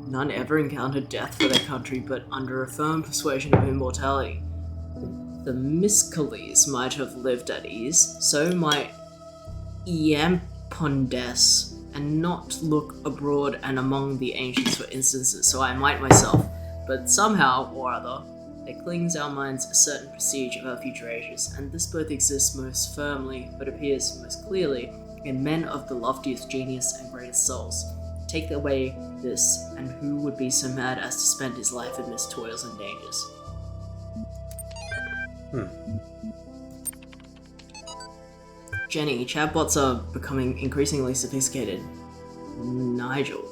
None ever encountered death for their country, but under a firm persuasion of immortality. The Miscales might have lived at ease, so might Iampondes, and not look abroad and among the ancients for instances, so I might myself. But somehow or other, there clings our minds a certain prestige of our future ages, and this both exists most firmly, but appears most clearly, in men of the loftiest genius and greatest souls. Take away this, and who would be so mad as to spend his life amidst toils and dangers? Jenny, chatbots are becoming increasingly sophisticated. Nigel.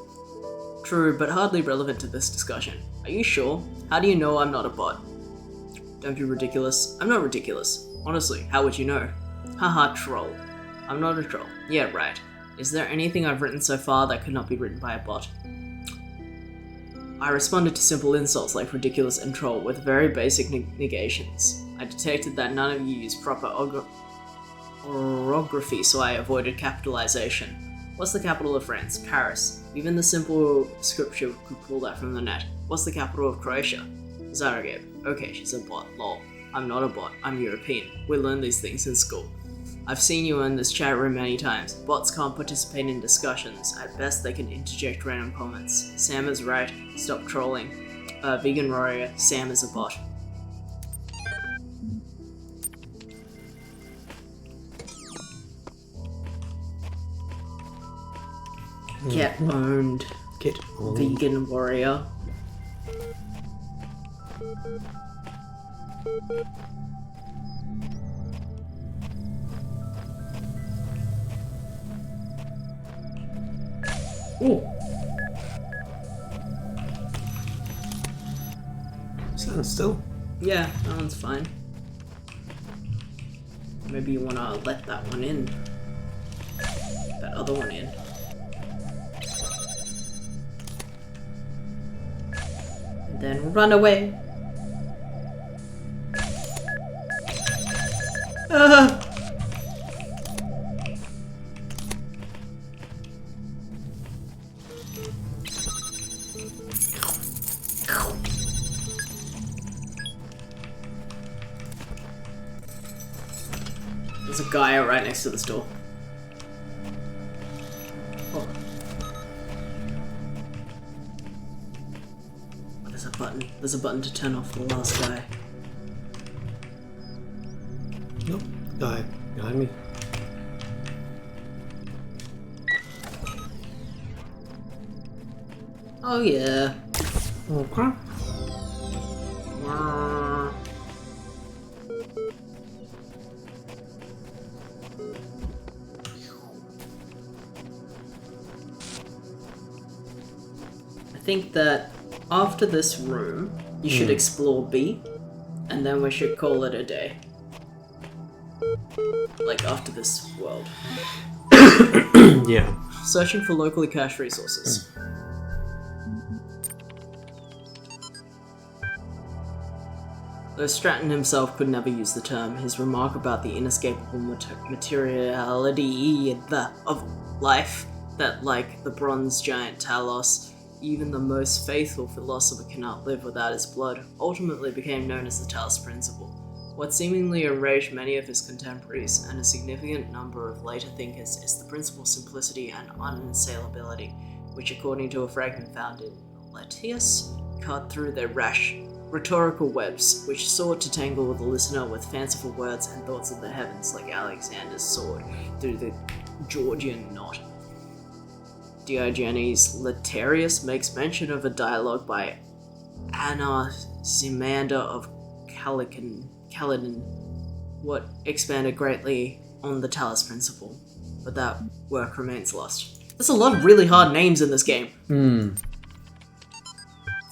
True, but hardly relevant to this discussion. Are you sure? How do you know I'm not a bot? Don't be ridiculous. I'm not ridiculous. Honestly, how would you know? Haha, troll. I'm not a troll. Yeah, right. Is there anything I've written so far that could not be written by a bot? I responded to simple insults like ridiculous and troll with very basic negations. I detected that none of you use proper orography, so I avoided capitalization. What's the capital of France? Paris. Even the simple scripture could pull that from the net. What's the capital of Croatia? Zagreb. Okay, she's a bot. Lol. I'm not a bot. I'm European. We learn these things in school. I've seen you in this chat room many times. Bots can't participate in discussions. At best, they can interject random comments. Sam is right. Stop trolling. Vegan warrior. Sam is a bot. Get owned. Get owned. Vegan warrior. Ooh. Stand still. Yeah, that one's fine. Maybe you wanna let that one in. That other one in. And then run away. Ah! There's a guy right next to this door. Oh. There's a button. There's a button to turn off the last guy. Nope. Guy behind me. Oh yeah. Okay. I think that after this room, you should explore B, and then we should call it a day. Like after this world. Yeah. Searching for locally cached resources. Though Stratton himself could never use the term, his remark about the inescapable materiality of life, that like the bronze giant Talos, even the most faithful philosopher cannot live without his blood, ultimately became known as the Talos Principle. What seemingly enraged many of his contemporaries and a significant number of later thinkers is the principle's simplicity and unassailability, which, according to a fragment found in Latius, cut through their rash rhetorical webs, which sought to tangle the listener with fanciful words and thoughts of the heavens, like Alexander's sword through the Georgian knot. Diogenes Laertius makes mention of a dialogue by Anaximander of Calydon, what expanded greatly on the Talos Principle, but that work remains lost. There's a lot of really hard names in this game.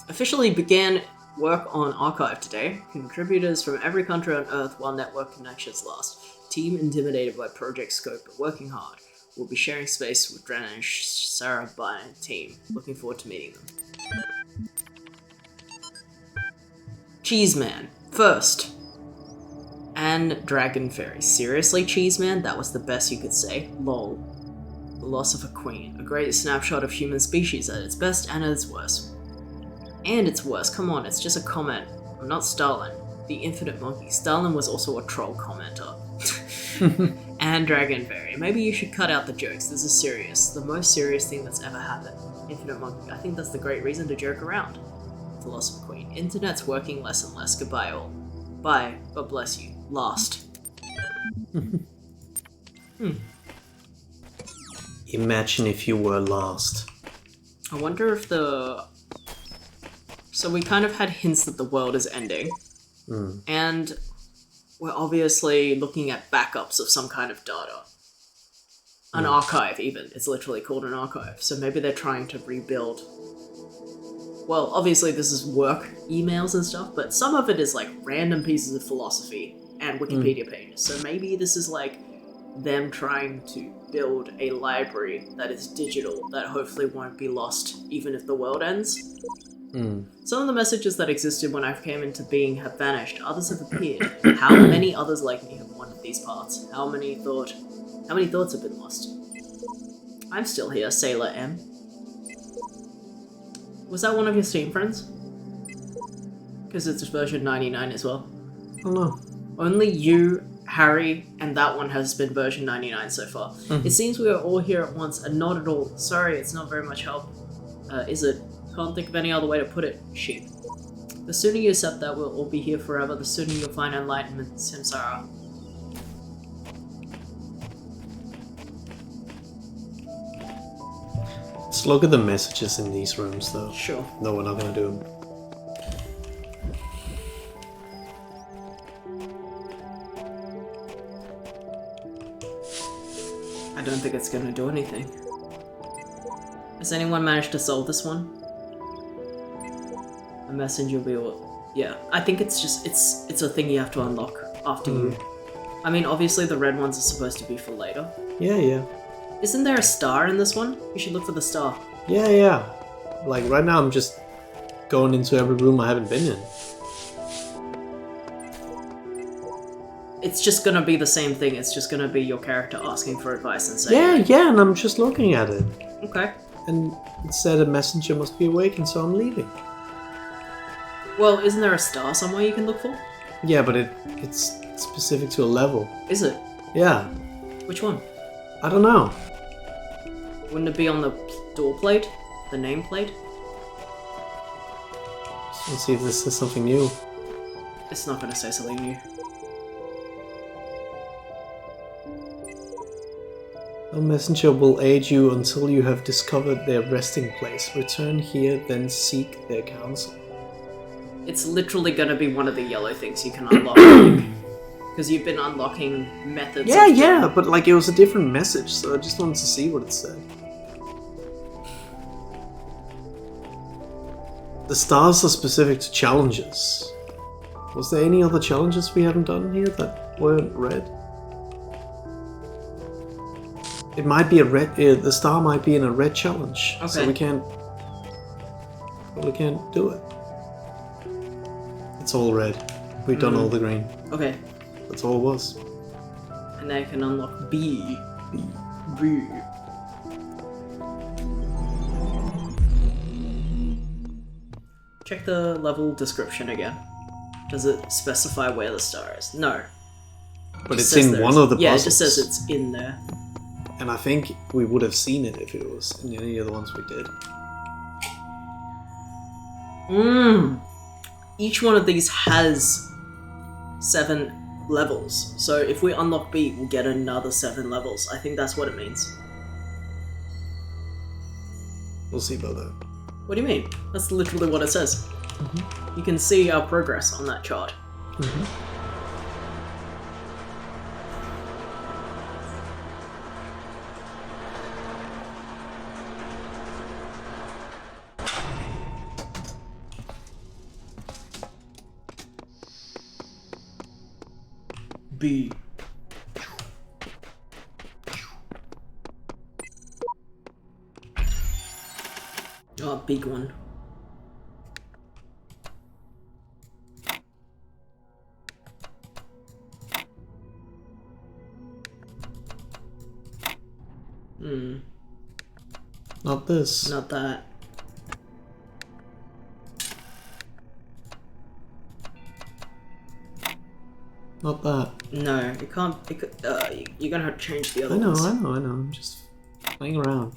Officially began work on Archive today. Contributors from every country on Earth while network connections last. Team intimidated by project scope but working hard. We'll be sharing space with Dren and Sarah by team. Looking forward to meeting them. Cheeseman. First. And Dragon Fairy. Seriously, Cheeseman? That was the best you could say. Lol. The Loss of a Queen. A great snapshot of human species at its best and at its worst. And its worst. Come on, it's just a comment. I'm not Stalin. The Infinite Monkey. Stalin was also a troll commenter. And Dragon Fairy. Maybe you should cut out the jokes. This is serious. The most serious thing that's ever happened. Infinite Monkey. I think that's the great reason to joke around. Philosopher Queen. Internet's working less and less. Goodbye all. Bye. God bless you. Last. Imagine if you were lost. I wonder if the... So we kind of had hints that the world is ending. And we're obviously looking at backups of some kind of data. An archive, even. It's literally called an archive. So maybe they're trying to rebuild... Well, obviously this is work emails and stuff, but some of it is like random pieces of philosophy and Wikipedia pages. So maybe this is like them trying to build a library that is digital, that hopefully won't be lost even if the world ends. Some of the messages that existed when I came into being have vanished, others have appeared. How many others like me have wandered these parts? How many thoughts have been lost? I'm still here, Sailor M. Was that one of your Steam friends? Because it's version 99 as well. Oh no. Only you, Harry, and that one has been version 99 so far. It seems we are all here at once and not at all. Sorry, it's not very much help. Is it? Can't think of any other way to put it. Sheep. The sooner you accept that we'll all be here forever, the sooner you'll find enlightenment, Samsara. Let's look at the messages in these rooms though. Sure. No, we're not gonna do them. I don't think it's gonna do anything. Has anyone managed to solve this one? A messenger will... Yeah, I think it's just... It's a thing you have to unlock after you... I mean, obviously the red ones are supposed to be for later. Yeah. Isn't there a star in this one? You should look for the star. Yeah. Like right now I'm just going into every room I haven't been in. It's just gonna be the same thing. It's just gonna be your character asking for advice and saying... Yeah, and I'm just looking at it. Okay. And it said a messenger must be awakened, so I'm leaving. Well, isn't there a star somewhere you can look for? Yeah, but it's specific to a level. Is it? Yeah. Which one? I don't know. Wouldn't it be on the door plate? The name plate? Let's see if this is something new. It's not gonna say something new. A messenger will aid you until you have discovered their resting place. Return here, then seek their counsel. It's literally gonna be one of the yellow things you can unlock. Because you've been unlocking methods. Yeah, but like it was a different message, so I just wanted to see what it said. The stars are specific to challenges. Was there any other challenges we haven't done here that weren't red? It might be a red. The star might be in a red challenge, so we can't. Probably can't do it. It's all red. We've done all the green. Okay. That's all it was. And now you can unlock B. B. Check the level description again. Does it specify where the star is? No. But it's in one of the puzzles. Yeah, it just says it's in there. And I think we would have seen it if it was in any of the ones we did. Each one of these has 7 levels. So if we unlock B, we'll get another 7 levels. I think that's what it means. We'll see about that. What do you mean? That's literally what it says. You can see our progress on that chart. B. Oh, big one. Not this. Not that. Not that. No, it can't. It could, you're gonna have to change the other I know. ones. I'm just playing around.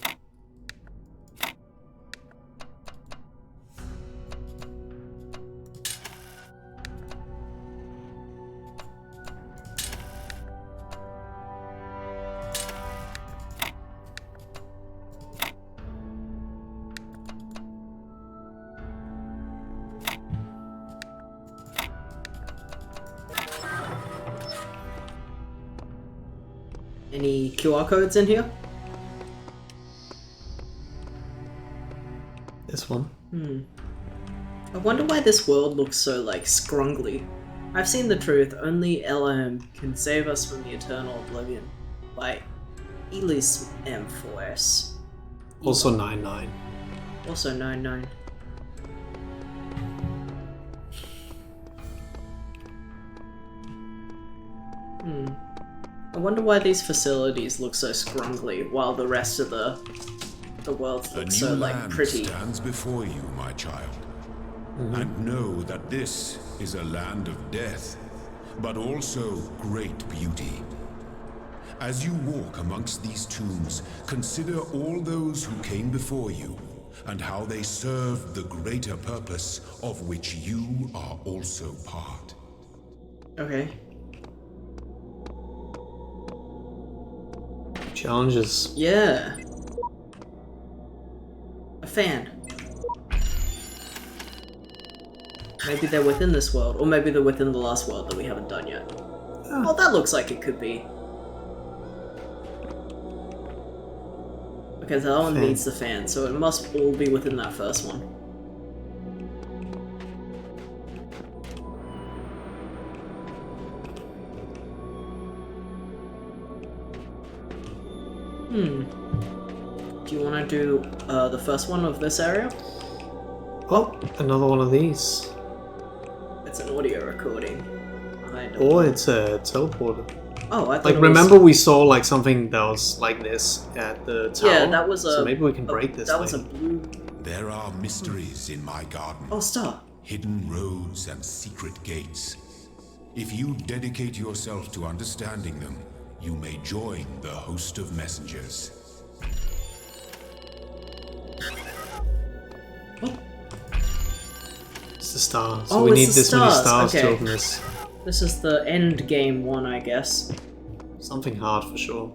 Any QR codes in here? This one. I wonder why this world looks so, like, scrungly. I've seen the truth. Only Elohim can save us from the eternal oblivion. By Elis M4S. Also 9-9. Also 9-9. I wonder why these facilities look so scrungly while the rest of the world looks so, like, pretty. Stands before you, my child. And know that this is a land of death, but also great beauty. As you walk amongst these tombs, consider all those who came before you, and how they served the greater purpose of which you are also part. Okay. Challenges. Yeah. A fan. Maybe they're within this world, or maybe they're within the last world that we haven't done yet. Oh, that looks like it could be. Okay, that one needs the fan, so it must all be within that first one. Do you want to do the first one of this area? Oh, another one of these. It's an audio recording. Or it's a teleporter. Oh, I thought Like, it was... remember we saw like something that was like this at the tower? Yeah, that was a... So maybe we can break this That thing. was a blue... There are mysteries in my garden. Oh, star. Hidden roads and secret gates. If you dedicate yourself to understanding them, you may join the host of messengers. Oh. It's the star. So Oh, we it's need the this many stars, stars to okay. open this. This is the end game one, I guess. Something hard for sure.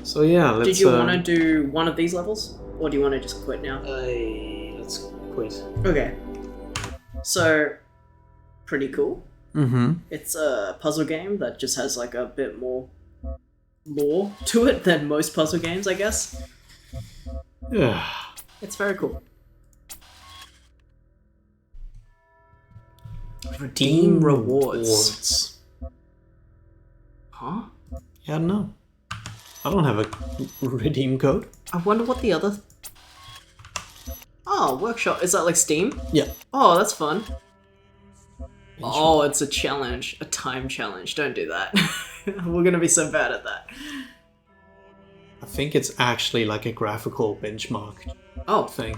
So yeah, let's... Did you want to do one of these levels? Or do you want to just quit now? Let's quit. Okay. So, pretty cool. Mm-hmm. It's a puzzle game that just has like a bit more lore to it than most puzzle games, I guess. Yeah. It's very cool. Redeem rewards. Huh? Yeah, I don't know. I don't have a redeem code. I wonder what the other... Oh, workshop. Is that like Steam? Yeah. Oh, that's fun. Oh, it's a challenge. A time challenge. Don't do that. We're gonna be so bad at that. I think it's actually like a graphical benchmark Oh, thing.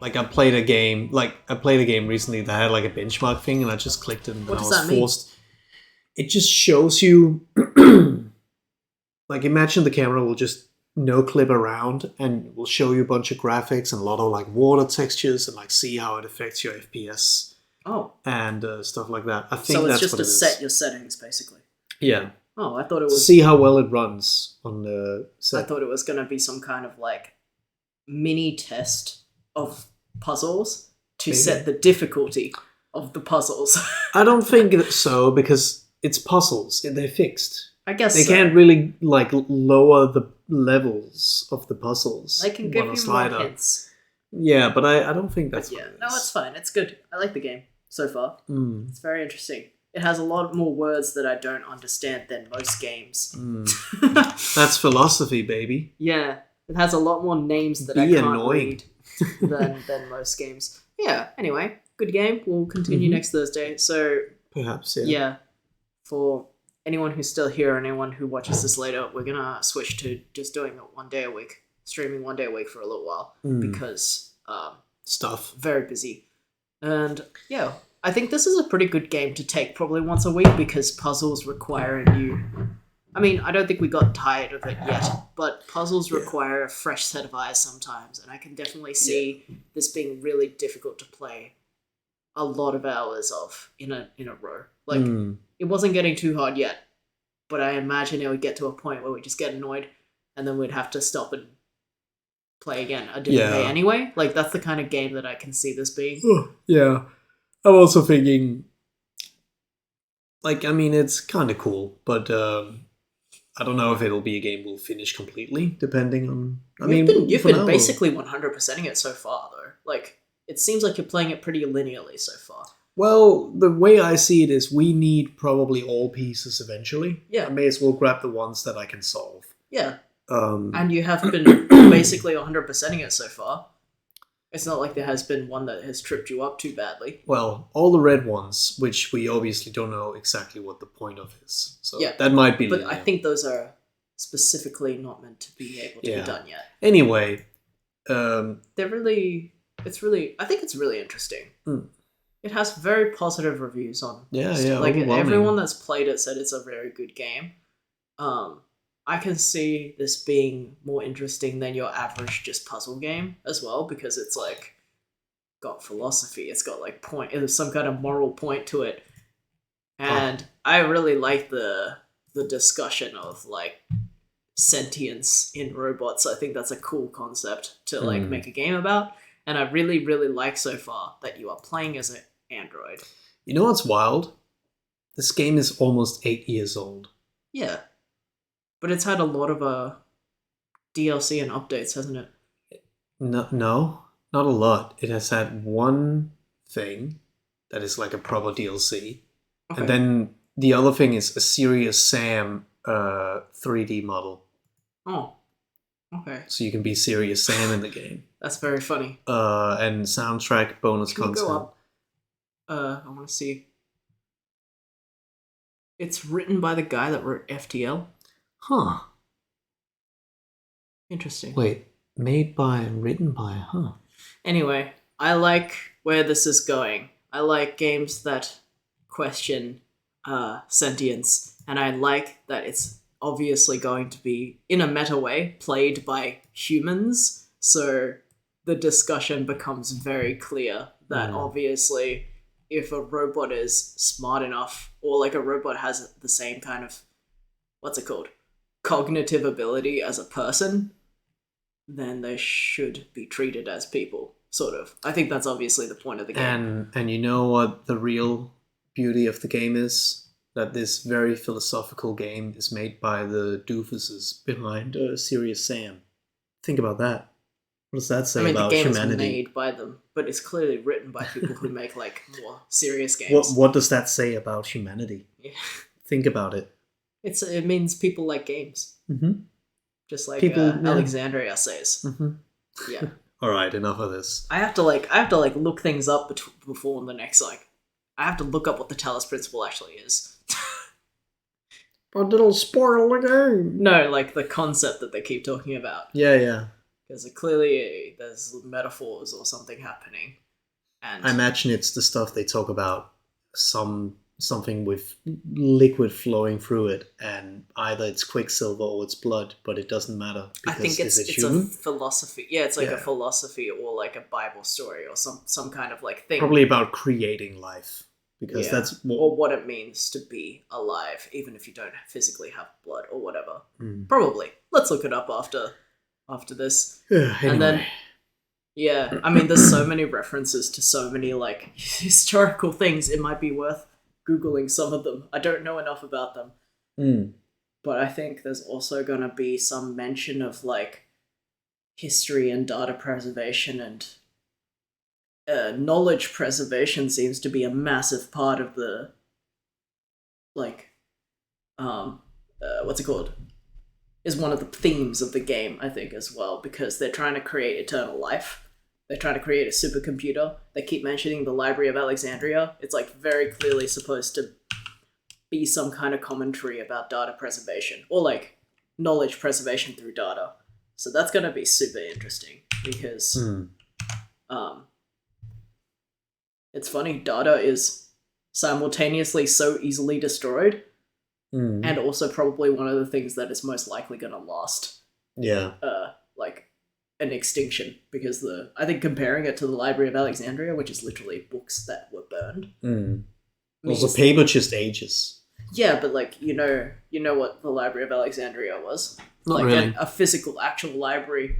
Like I played a game recently that had like a benchmark thing, and I just clicked it, and What then I does was that mean? forced. It just shows you, like, imagine the camera will just no clip around and will show you a bunch of graphics and a lot of like water textures and like see how it affects your FPS oh. and stuff like that. I think So it's that's just what to it is. set your settings, basically. Yeah. Oh, I thought it was. See how well it runs on the I set. thought it was gonna be some kind of like mini test of puzzles to Maybe. set the difficulty of the puzzles. I don't think so, because it's puzzles. They're fixed. I guess They so. can't really like lower the levels of the puzzles. They can give on a you slider. more hints. Yeah, but I don't think that's Yeah, what it no, is. it's fine. It's good. I like the game so far. Mm. It's very interesting. It has a lot more words that I don't understand than most games. That's philosophy, baby. Yeah, it has a lot more names that I Be can't annoying. read than most games. Yeah, anyway, good game. We'll continue Mhm. next Thursday. So, Perhaps, yeah. yeah, for anyone who's still here and anyone who watches this later, we're going to switch to just doing it 1 day a week, streaming 1 day a week for a little while because Stuff. very busy. And yeah, I think this is a pretty good game to take probably once a week because puzzles require you... I mean, I don't think we got tired of it yet, but puzzles require a fresh set of eyes sometimes, and I can definitely see this being really difficult to play a lot of hours of in a row. Like, it wasn't getting too hard yet, but I imagine it would get to a point where we just get annoyed, and then we'd have to stop and play again a different day anyway. Like, that's the kind of game that I can see this being. Yeah. I'm also thinking, like, I mean, it's kind of cool, but I don't know if it'll be a game we'll finish completely, depending on... You've for been now, basically 100%ing it so far, though. Like, it seems like you're playing it pretty linearly so far. Well, the way I see it is we need probably all pieces eventually. Yeah. I may as well grab the ones that I can solve. Yeah, Um, and you have been basically 100%ing it so far. It's not like there has been one that has tripped you up too badly. well, all the red ones, which we obviously don't know exactly what the point of is. So Yeah, that might be But linear. I think those are specifically not meant to be able to Yeah. be done yet. Anyway, I think it's really interesting. It has very positive reviews on Yeah, Steam. yeah, Like, overwhelming. everyone that's played it said it's a very good game. I can see this being more interesting than your average just puzzle game as well, because it's like got philosophy, it's got like there's some kind of moral point to it. And I really like the discussion of like sentience in robots. I think that's a cool concept to like make a game about. And I really, really like so far that you are playing as an android. you know what's wild? This game is almost 8 years old. Yeah. But it's had a lot of DLC and updates, hasn't it? No, not a lot. It has had one thing that is like a proper DLC. Okay. And then the other thing is a Serious Sam 3D model. Oh. Okay. So you can be Serious Sam in the game. That's very funny. And soundtrack bonus Can we content. go up? I want to see. It's written by the guy that wrote FTL. Huh. Interesting. Wait. Made by and written by, huh? Anyway, I like where this is going. I like games that question sentience, and I like that it's obviously going to be, in a meta way, played by humans, so the discussion becomes very clear that obviously if a robot is smart enough, or like a robot has the same kind of, what's it called, cognitive ability as a person, then they should be treated as people, sort of. I think that's obviously the point of the game. And you know what the real beauty of the game is? That this very philosophical game is made by the doofuses behind Serious Sam. Think about that. What does that say I mean, the about game humanity? is made by them, but it's clearly written by people who make like more serious games. What does that say about humanity? Yeah. Think about it. It means people like games, Mm-hmm. just like People, yeah. Alexandria says. Mm-hmm. Yeah, All right, enough of this. I have to look things up before the next I have to look up what the Talos principle actually is. But it'll spoil the game. No, like the concept that they keep talking about, Yeah. because clearly there's metaphors or something happening, and I imagine it's the stuff they talk about. Something with liquid flowing through it, and either it's quicksilver or it's blood, but it doesn't matter. I think it's human? a philosophy. Yeah, it's like Yeah. a philosophy or like a Bible story or some kind of like thing. Probably about creating life, because Yeah. that's or what it means to be alive, even if you don't physically have blood or whatever. Mm. Probably. Let's look it up after this. Anyway. And then, yeah, I mean, there's so many references to so many like historical things. It might be worth Googling some of them. I don't know enough about them, but I think there's also gonna be some mention of like history and data preservation and knowledge preservation seems to be a massive part of the what's it called, is one of the themes of the game, I think, as well, because they're trying to create eternal life. They're trying to create a supercomputer. They keep mentioning the Library of Alexandria. It's like very clearly supposed to be some kind of commentary about data preservation or like knowledge preservation through data. So that's going to be super interesting because it's funny, data is simultaneously so easily destroyed and also probably one of the things that is most likely going to last. Yeah. Like an extinction, because I think comparing it to the Library of Alexandria, which is literally books that were burned. Also, paper just ages. Yeah, but like you know what the Library of Alexandria was? Not like really. a physical, actual library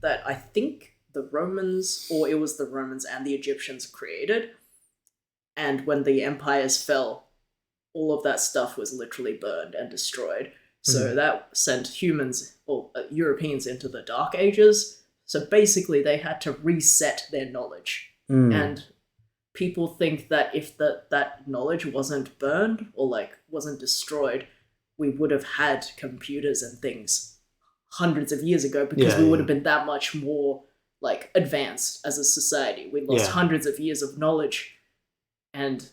that I think the Romans, or it was the Romans and the Egyptians created. And when the empires fell, all of that stuff was literally burned and destroyed. So that sent humans or Europeans into the Dark Ages. So basically, they had to reset their knowledge. And people think that if that knowledge wasn't burned or like wasn't destroyed, we would have had computers and things hundreds of years ago, because we would have been that much more like advanced as a society. We lost hundreds of years of knowledge, and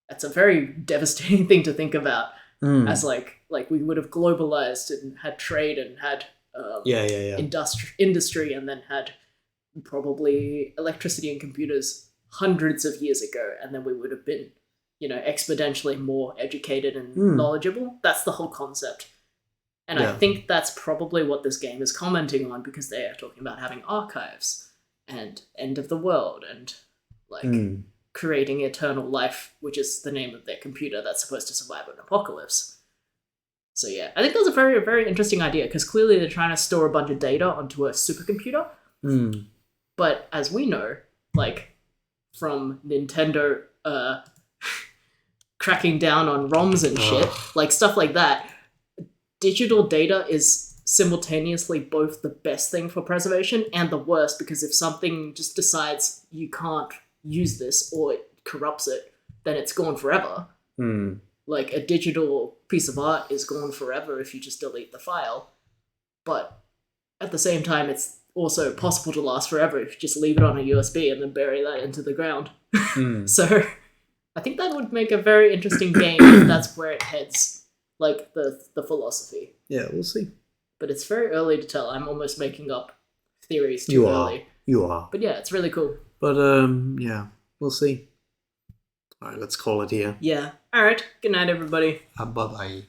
that's a very devastating thing to think about. As like we would have globalized and had trade and had industry, and then had probably electricity and computers hundreds of years ago, and then we would have been, exponentially more educated and knowledgeable. That's the whole concept. And I think that's probably what this game is commenting on, because they are talking about having archives and end of the world and like creating eternal life, which is the name of their computer that's supposed to survive an apocalypse. So yeah, I think that's a very, very interesting idea, because clearly they're trying to store a bunch of data onto a supercomputer. But as we know, like from Nintendo cracking down on ROMs and shit, like stuff like that, digital data is simultaneously both the best thing for preservation and the worst, because if something just decides you can't use this or it corrupts it, then it's gone forever. Like a digital piece of art is gone forever if you just delete the file, but at the same time it's also possible to last forever if you just leave it on a USB and then bury that into the ground. So I think that would make a very interesting game if that's where it heads, like the philosophy. Yeah, we'll see. But it's very early to tell. I'm almost making up theories too early. You are. But yeah, it's really cool. But yeah, we'll see. All right, let's call it here. Yeah. All right. Good night, everybody. Bye-bye.